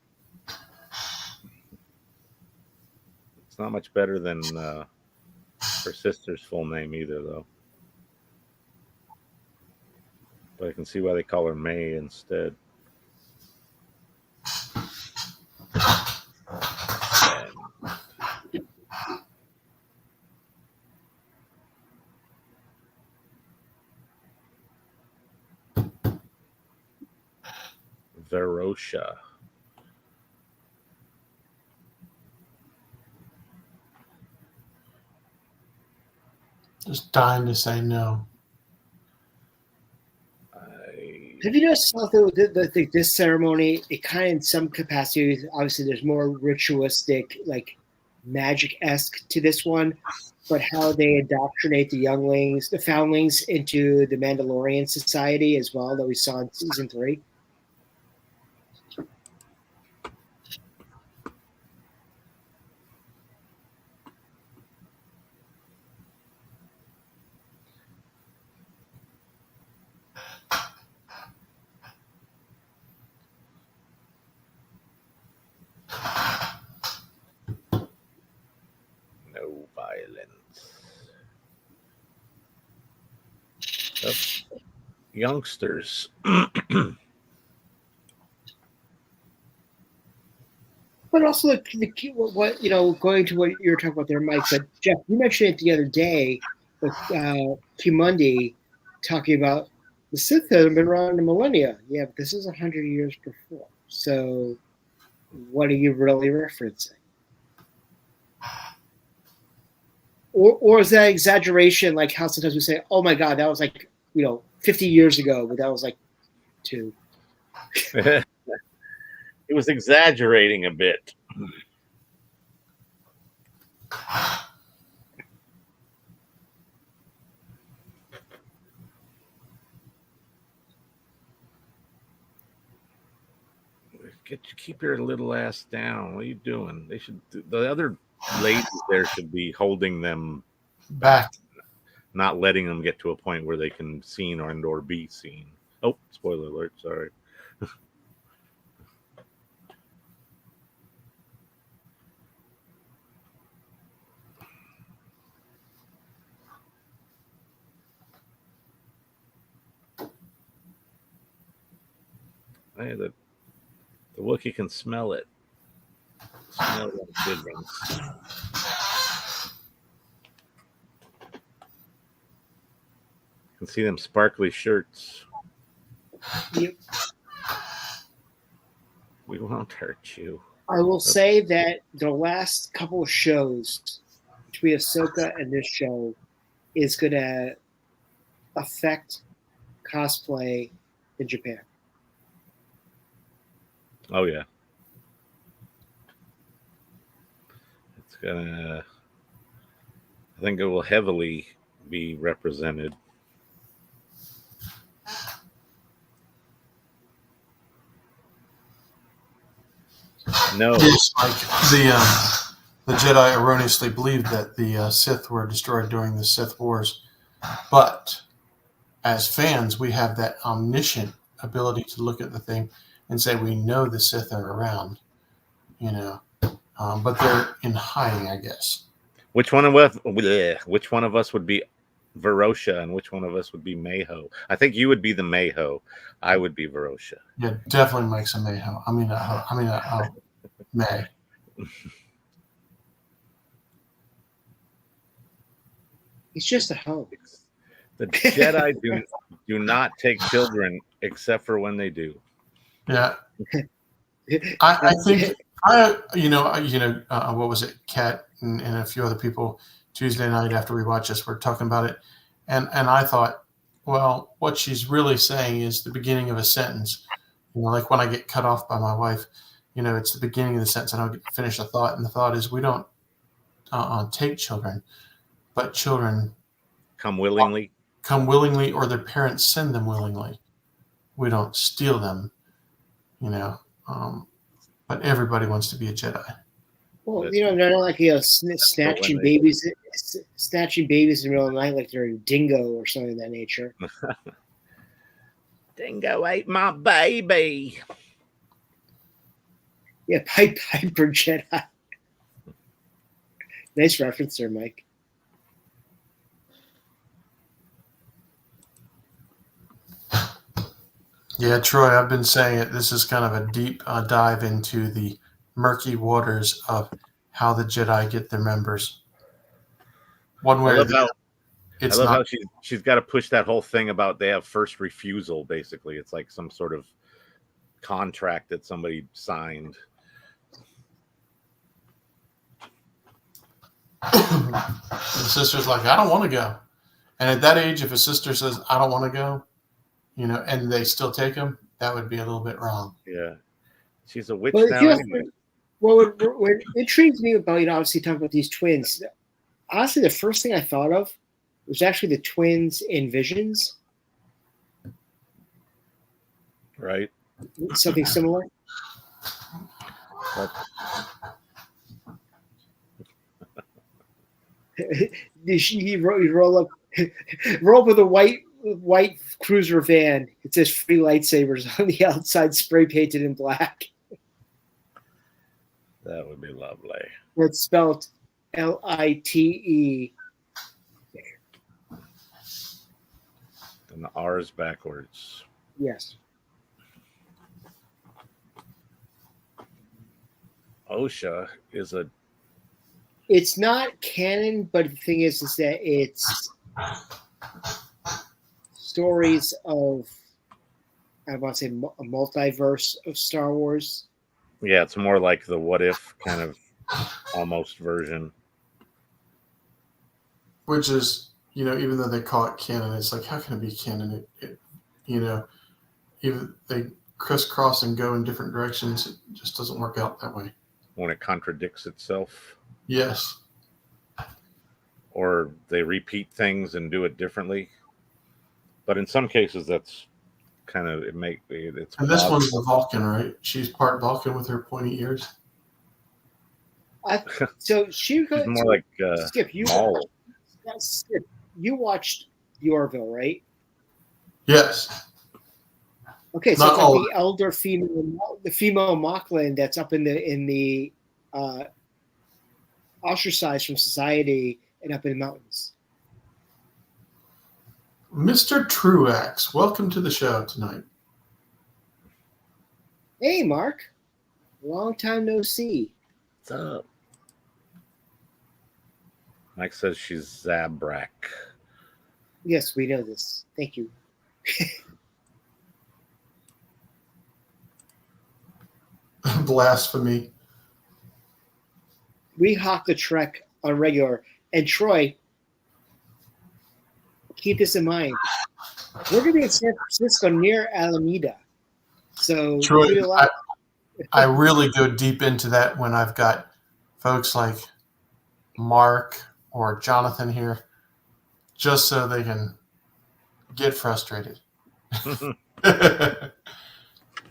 It's not much better than her sister's full name either, though. But I can see why they call her May instead. Verosha. Just dying to say no. Have you noticed also that this ceremony, it kind of in some capacity, obviously there's more ritualistic, like magic-esque to this one, but how they indoctrinate the younglings, the foundlings into the Mandalorian society as well that we saw in season 3? No violence. Oh, youngsters. But also, what going to what you were talking about there, Mike. But Jeff, you mentioned it the other day with Kumundi talking about the Sith have been around a millennia. Yeah, but this is 100 years before. So, what are you really referencing? Or is that exaggeration? Like how sometimes we say, "Oh my God, that was like 50 years ago," but that was like 2. It was exaggerating a bit. Keep your little ass down. What are you doing? They should. The other ladies there should be holding them Back. not letting them get to a point where they can seen or be seen. Oh, spoiler alert! Sorry. Hey, the Wookiee can smell it. Smell that goodness. You can see them sparkly shirts. Yep. We won't hurt you. I will say that the last couple of shows between Ahsoka and this show is going to affect cosplay in Japan. Oh yeah, it's gonna. I think it will heavily be represented. No, It's like the Jedi erroneously believed that the Sith were destroyed during the Sith Wars, but as fans, we have that omniscient ability to look at the thing and say we know the Sith are around, but they're in hiding, I guess. which one of us? Which one of us would be Verosha, and which one of us would be Mayho? I think you would be the Mayho. I would be Verosha. Yeah, definitely makes a Mayho. May. He's just a hoe. The Jedi do not take children except for when they do. Yeah. I think what was it? Kat and a few other people Tuesday night after we watched this were talking about it, and I thought, well, what she's really saying is the beginning of a sentence. Like when I get cut off by my wife, it's the beginning of the sentence. I don't get to finish a thought, and the thought is we don't take children, but children come willingly, or their parents send them willingly. We don't steal them, but everybody wants to be a Jedi. Well, they're not like snatching babies in the middle of the night like they're a dingo or something of that nature. Dingo ate my baby. Yeah, Piper Jedi. Nice reference there, Mike. Yeah, Troy, I've been saying it. This is kind of a deep dive into the murky waters of how the Jedi get their members. One way or the other. I love how she's got to push that whole thing about they have first refusal, basically. It's like some sort of contract that somebody signed. The sister's like, I don't want to go. And at that age, if a sister says, I don't want to go, and they still take him, that would be a little bit wrong. Yeah. She's a witch now anyway. What intrigues me about, obviously talking about these twins, honestly, the first thing I thought of was actually the twins in Visions. Right. Something similar. You roll up with a white cruiser van. It says free lightsabers on the outside, spray painted in black. That would be lovely. It's spelled Lite. And the R's backwards. Yes. OSHA is a. It's not canon, but the thing is that it's stories of, I want to say, a multiverse of Star Wars. Yeah, it's more like the what if kind of almost version. Which is, even though they call it canon, it's like, how can it be canon? Even they crisscross and go in different directions, it just doesn't work out that way. When it contradicts itself. Yes. Or they repeat things and do it differently. But in some cases, that's kind of it's. And this one's the Vulcan, right? She's part Vulcan with her pointy ears. So she's more like Skip. Skip. You watched Yorville, right? Yes. Okay, so it's like the elder female Mocklin that's up in the ostracized from society and up in the mountains. Mr. Truax, welcome to the show tonight. Hey, Mark. Long time no see. What's up? Mike says she's Zabrak. Yes, we know this. Thank you. Blasphemy. We hawk the Trek on regular. And Troy, keep this in mind. We're going to be in San Francisco near Alameda. So Troy, I really go deep into that when I've got folks like Mark or Jonathan here, just so they can get frustrated.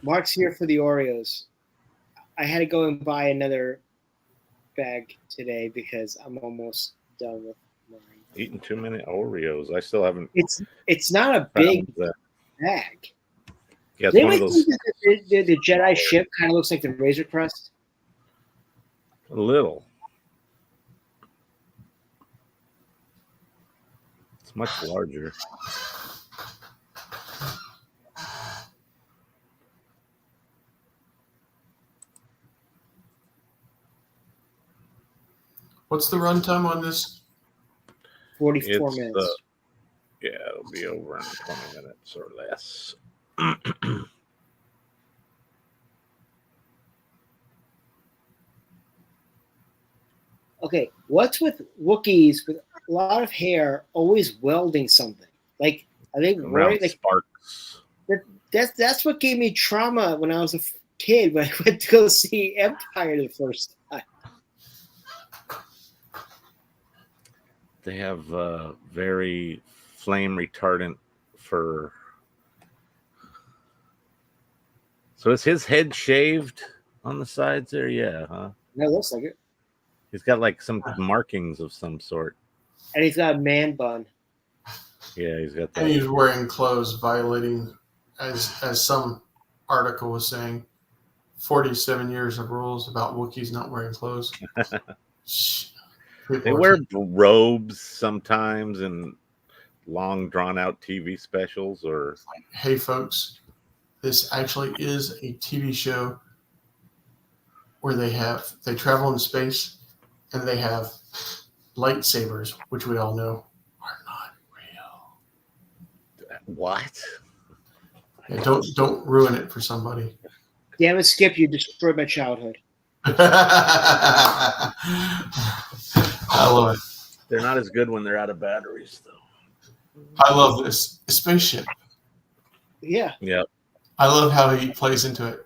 Mark's here for the Oreos. I had to go and buy another bag today because I'm almost done with mine. Eating too many Oreos. I still haven't. It's not a big bag. Yeah, it's they one of those. The Jedi ship kind of looks like the Razor Crest. A little. It's It's much larger. What's the runtime on this? 44 It's minutes. yeah, it'll be over in 20 minutes or less. Okay, what's with Wookiees with a lot of hair always welding something? Like, are they Around worried? Like, sparks. that's what gave me trauma when I was a kid when I went to go see Empire the first time. They have very flame retardant fur. So is his head shaved on the sides there? Yeah, huh? That looks like it. He's got like some markings of some sort. And he's got a man bun. Yeah, he's got And that. he's wearing clothes violating, as some article was saying, 47 years of rules about Wookiees not wearing clothes. They wear robes sometimes in long, drawn-out TV specials, or Hey, folks, this actually is a TV show where they travel in space and they have lightsabers, which we all know are not real. what? Yeah, don't ruin it for somebody. Damn it, Skip, you destroyed my childhood. I love it. They're not as good when they're out of batteries, though. I love this spaceship. Yeah. Yep. I love how he plays into it.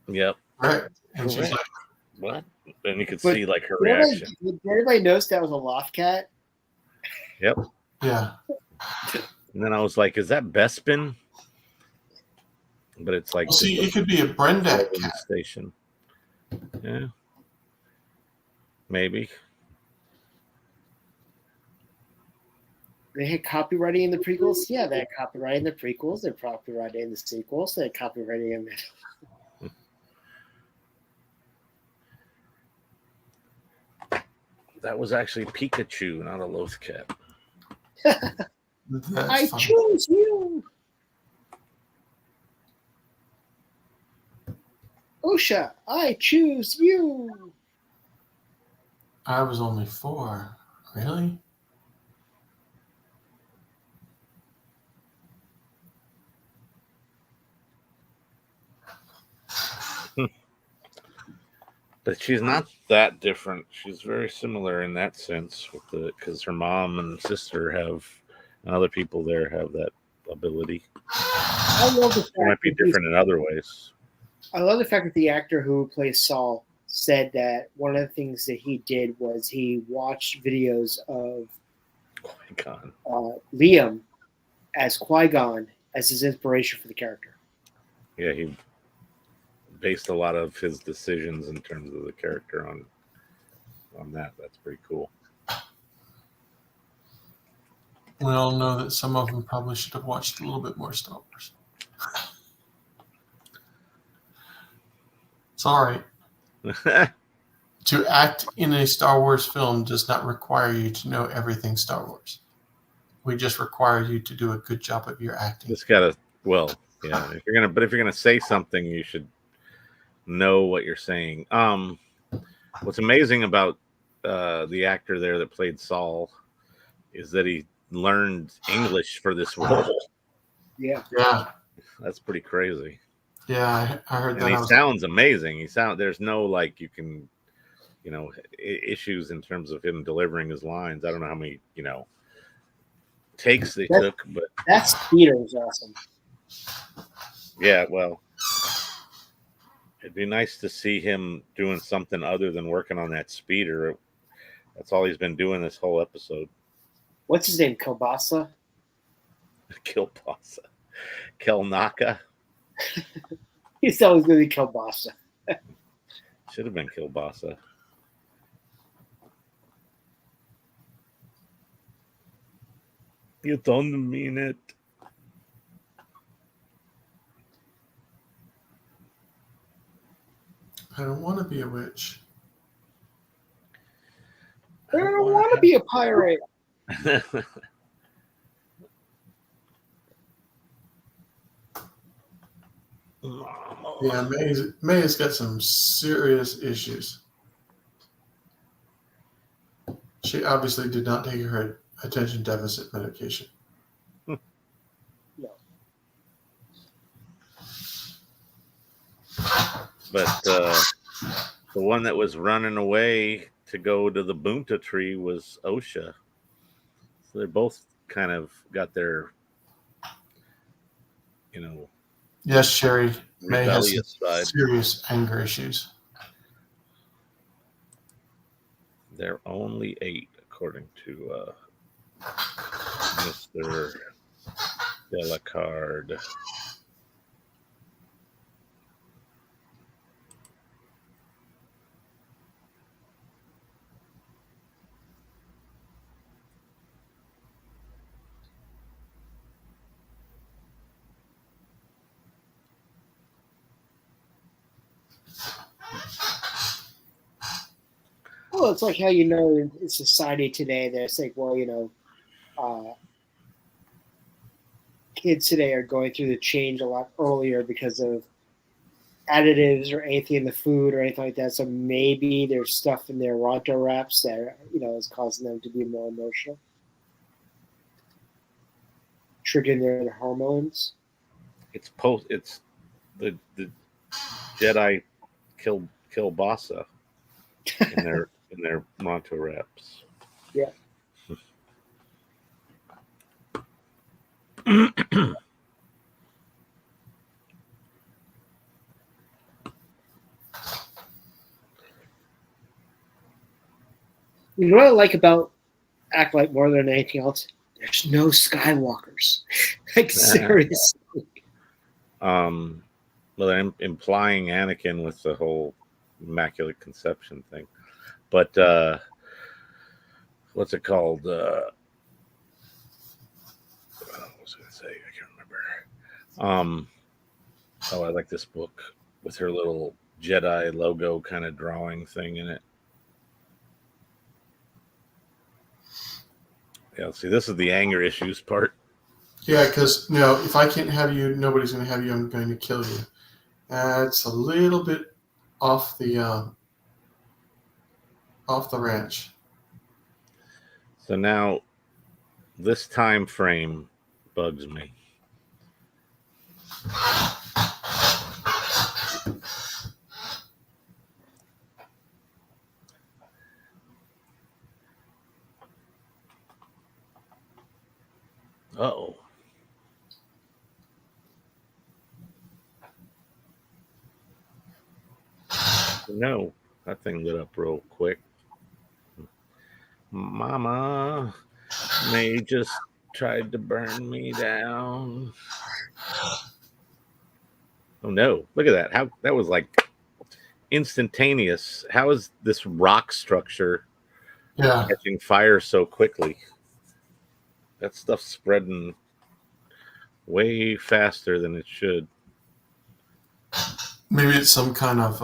Yep. Right. And she's Correct. like, What? And you could But see like her Did reaction. everybody notice that was a loft cat? Yep. yeah. And then I was like, "Is that Bespin?" But it's like Well, see, just it could be a Brendak a cat. station. Yeah. Maybe. They had copywriting in the prequels. Yeah, they had copyright in the prequels. They had copyright in the sequels. They had copywriting in the. That was actually Pikachu, not a Loth cat. That's I funny. choose you, Osha. I choose you. I was only 4. Really? But she's not that different. She's very similar in that sense, with because her mom and sister and other people there have that ability. I love the fact It might be that different in other ways. I love the fact that the actor who plays Saul said that one of the things that he did was he watched videos of Qui-Gon. Liam as Qui-Gon as his inspiration for the character. Yeah, he based a lot of his decisions in terms of the character on that. That's pretty cool. We all know that some of them probably should have watched a little bit more Star Wars. It's all right. To act in a Star Wars film does not require you to know everything Star Wars. We just require you to do a good job of your acting. Just gotta, well, yeah. If you're gonna say something, you should know what you're saying. What's amazing about the actor there that played Saul is that he learned English for this role. Yeah. Yeah, That's pretty crazy. yeah, I heard that. And I he was- sounds amazing. There's no like you can, issues in terms of him delivering his lines. I don't know how many, takes they took, but That speeder was awesome. yeah, well, it'd be nice to see him doing something other than working on that speeder. That's all he's been doing this whole episode. What's his name? Kielbasa? Kilpasa. Kelnaka. He's always going to be Kielbasa. Should have been Kilbasa. You don't mean it. I don't want to be a witch. I don't want to be a pirate. Yeah, May's got some serious issues. She obviously did not take her attention deficit medication. No. But the one that was running away to go to the Bunta tree was Osha. So they both kind of got their, Yes, Sherry. May has some rebellious side. serious anger issues. They're only 8, according to Mr. Delacard. Well, it's like how in society today, there's like, kids today are going through the change a lot earlier because of additives or anything in the food or anything like that. So maybe there's stuff in their Ronto wraps that is causing them to be more emotional, triggering their hormones. It's the Jedi kielbasa in their Ronto wraps. Yeah. You know what I like about Acolyte more than anything else? There's no Skywalkers. Like, seriously. Well, I'm implying Anakin with the whole Immaculate Conception thing. But what's it called? What was I going to say? I can't remember. I like this book with her little Jedi logo kind of drawing thing in it. Yeah, see, this is the anger issues part. Yeah, because if I can't have you, nobody's going to have you. I'm going to kill you. It's a little bit off the ranch. So now, this time frame bugs me. Uh-oh. No, that thing lit up real quick. Mama May just tried to burn me down. Oh no, look at that. How that was like instantaneous. How is this rock structure catching fire so quickly? That stuff's spreading way faster than it should. Maybe it's some kind of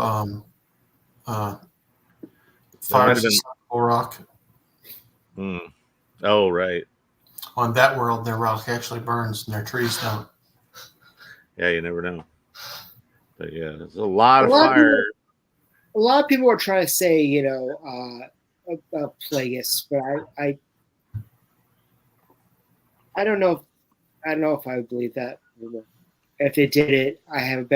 fire susceptible rock. Oh, right. On that world, their rock actually burns and their trees don't. Yeah, you never know. But yeah, there's a lot of fire. A lot of people are trying to say, about Plagueis, but I don't know. I don't know if I would believe that. If they did it, I would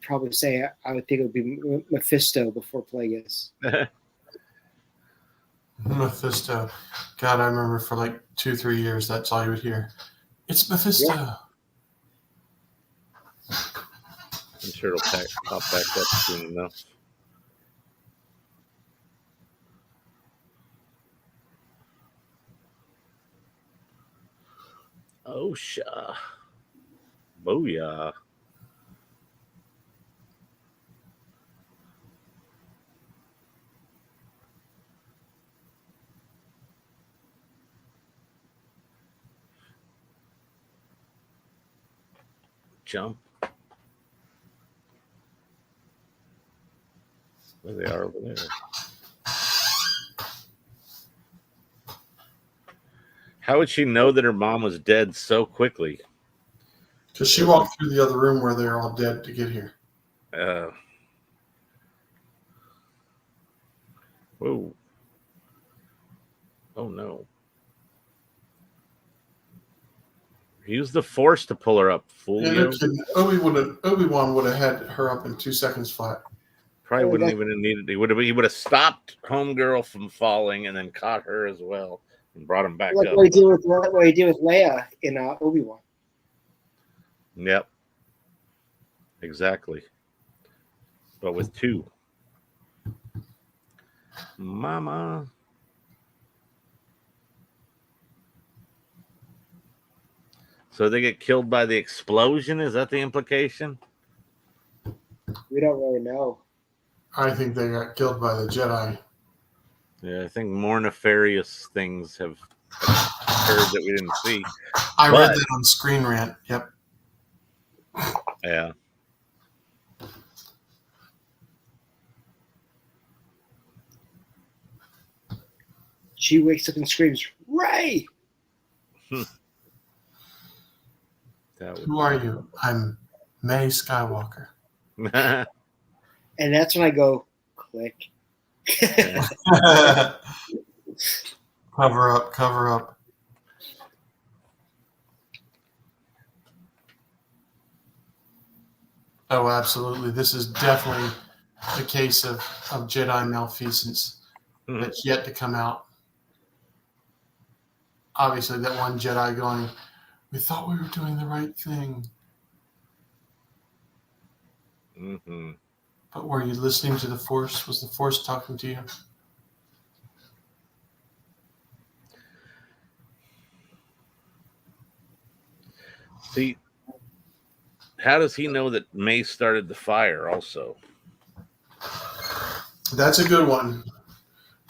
probably say I would think it would be Mephisto before Plagueis. Mephisto. God, I remember for like 2-3 years, that's all you would hear. It's Mephisto. Yeah. I'm sure it'll pop back up soon enough. Osha. Booyah. Jump. There they are over there. How would she know that her mom was dead so quickly? Because she walked through the other room where they're all dead to get here. Whoa. Oh no. Use the Force to pull her up, fool Yeah, you. no kidding. Obi-Wan would have had her up in 2 seconds flat. Probably wouldn't even have needed. He would have stopped Homegirl from falling and then caught her as well and brought him back Like up. what he did with Leia in Obi-Wan. Yep. Exactly. But with 2. Mama. So they get killed by the explosion? Is that the implication? We don't really know. I think they got killed by the Jedi. Yeah, I think more nefarious things have occurred that we didn't see. I read that on Screen Rant. Yep. Yeah. She wakes up and screams, "Ray!" Who are you? I'm May Skywalker. And that's when I go, click. Cover up, cover up. Oh, absolutely. This is definitely a case of Jedi malfeasance that's yet to come out. Obviously, that one Jedi going, we thought we were doing the right thing. Mm-hmm. But were you listening to the Force? Was the Force talking to you? See, how does he know that May started the fire also? That's a good one.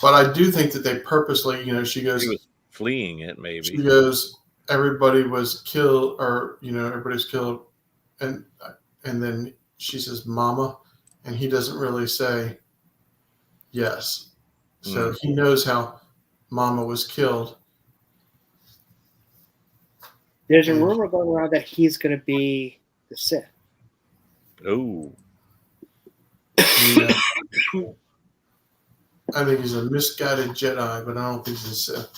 But I do think that they purposely, she goes... He was fleeing it, maybe. She goes, everybody was killed, or, everybody's killed. And then she says, Mama. And he doesn't really say yes. So he knows how Mama was killed. There's a rumor going around that he's going to be the Sith. Oh. Yeah. I think he's a misguided Jedi, but I don't think he's a Sith.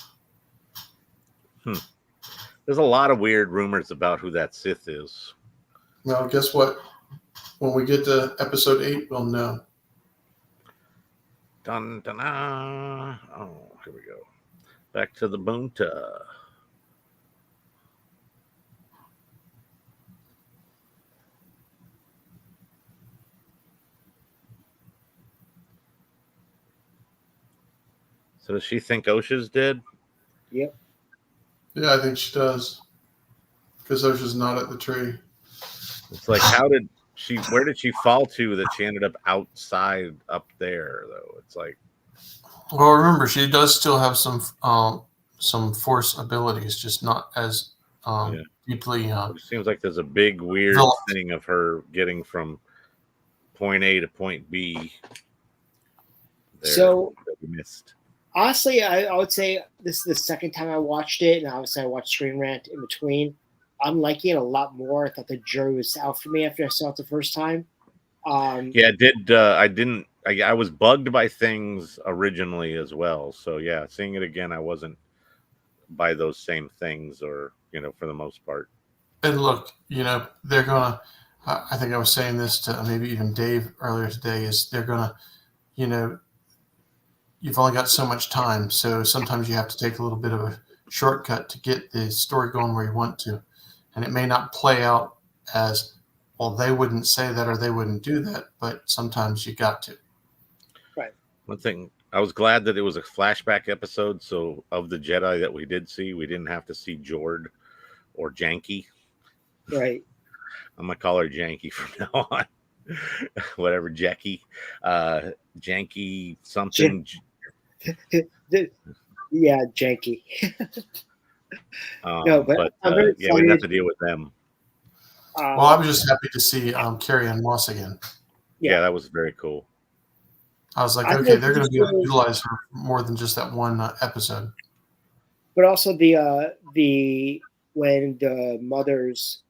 There's a lot of weird rumors about who that Sith is. Well, guess what? When we get to episode 8, we'll know. Dun, dun, dun. Oh, here we go. Back to the Bunta. So does she think Osha's dead? Yep. Yeah, I think she does. Because Osha's not at the tree. It's like, where did she fall to that she ended up outside up there, though? It's like... Well, remember, she does still have some Force abilities, just not as deeply... it seems like there's a big, weird thing of her getting from point A to point B. So, that we missed. Honestly, I would say this is the second time I watched it, and obviously I watched Screen Rant in between. I'm liking it a lot more. I thought the jury was out for me after I saw it the first time. Yeah, I was bugged by things originally as well. So yeah, seeing it again, I wasn't by those same things, or for the most part. And look, they're gonna. I think I was saying this to maybe even Dave earlier today. Is they're gonna, you've only got so much time, so sometimes you have to take a little bit of a shortcut to get the story going where you want to. And it may not play out as, well, they wouldn't say that or they wouldn't do that, but sometimes you got to. Right. One thing, I was glad that it was a flashback episode, so of the Jedi that we did see, we didn't have to see Jord or Janky. Right. I'm going to call her Janky from now on. Whatever, Jackie. Janky something. Yeah, Janky. No, but we didn't have to deal with them. Well, I was just happy to see Carrie-Anne Moss again. Yeah, that was very cool. I was like, okay, they're going to be able to utilize her more than just that one episode. But also the when the mothers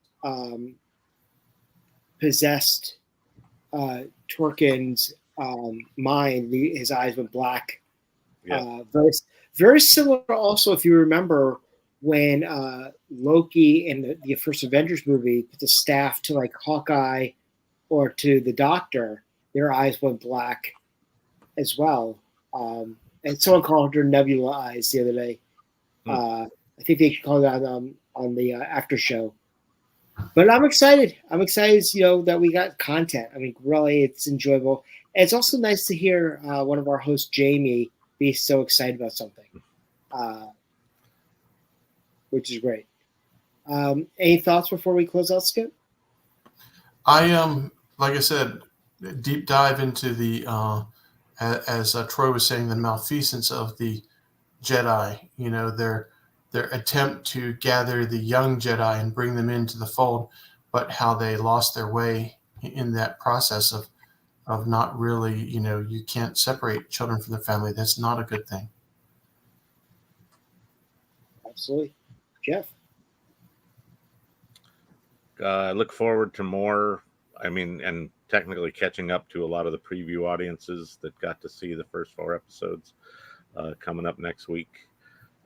possessed Tolkien's mind. His eyes went black. Yeah. Very, very similar. Also, if you remember when Loki in the first Avengers movie put the staff to like Hawkeye or to the Doctor, their eyes went black as well. And someone called her Nebula eyes the other day. I think they called that on the after show. But I'm excited. I'm excited, that we got content. I mean, really, it's enjoyable. And it's also nice to hear one of our hosts, Jamie, be so excited about something, which is great. Any thoughts before we close out, Skip? I like I said, deep dive into the as Troy was saying, the malfeasance of the Jedi. Their attempt to gather the young Jedi and bring them into the fold, but how they lost their way in that process of not really, you can't separate children from their family. That's not a good thing. Absolutely. Jeff? I look forward to more. I mean, and technically catching up to a lot of the preview audiences that got to see the first 4 episodes coming up next week.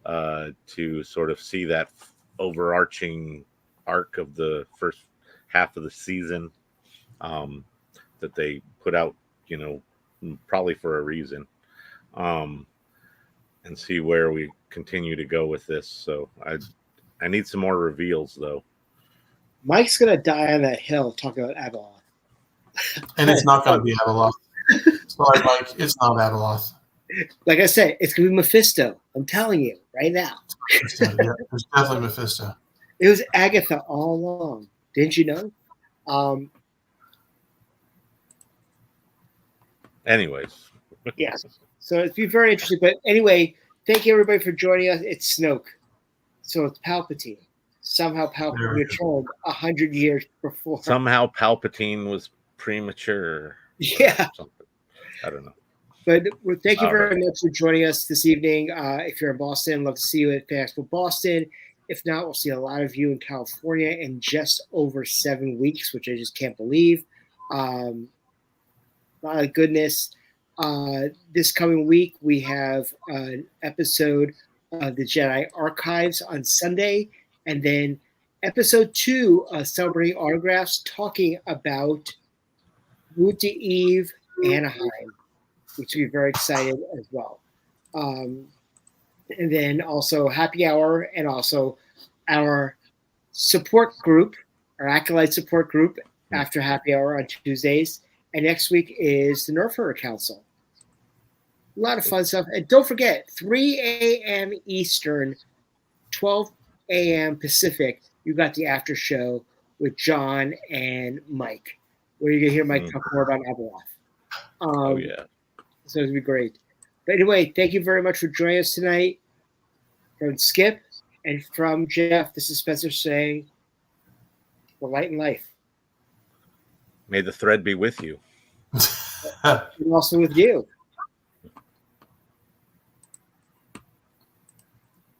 To sort of see that overarching arc of the first half of the season that they put out, probably for a reason, and see where we continue to go with this. So I need some more reveals, though. Mike's going to die on that hill talking about Abeloth. And it's not going to be Abeloth. Sorry, Mike, it's not Abeloth. Like I said, it's going to be Mephisto. I'm telling you right now. Yeah, it's definitely Mephisto. It was Agatha all along. Didn't you know? Anyways. Yes. So it's be very interesting. But anyway, thank you everybody for joining us. It's Snoke. So it's Palpatine. Somehow Palpatine returned 100 years before. Somehow Palpatine was premature. Yeah. Something. I don't know. But thank you very much for joining us this evening. If you're in Boston, love to see you at Fan Expo Boston. If not, we'll see a lot of you in California in just over 7 weeks, which I just can't believe. A lot of goodness. This coming week, we have an episode of the Jedi Archives on Sunday, and then episode 2, Celebrating Autographs, talking about Route to Eve, Anaheim, which will be very excited as well. And then also Happy Hour, and also our support group, our Acolyte support group after Happy Hour on Tuesdays. And next week is the Nerfer Council. A lot of fun stuff. And don't forget, 3 a.m. Eastern, 12 a.m. Pacific, you got the after show with John and Mike, where you're going to hear Mike talk more about Abeloth. Oh, yeah. So it's going to be great. But anyway, thank you very much for joining us tonight. From Skip and from Jeff, this is Spencer saying, we're light in life. May the thread be with you. And also with you.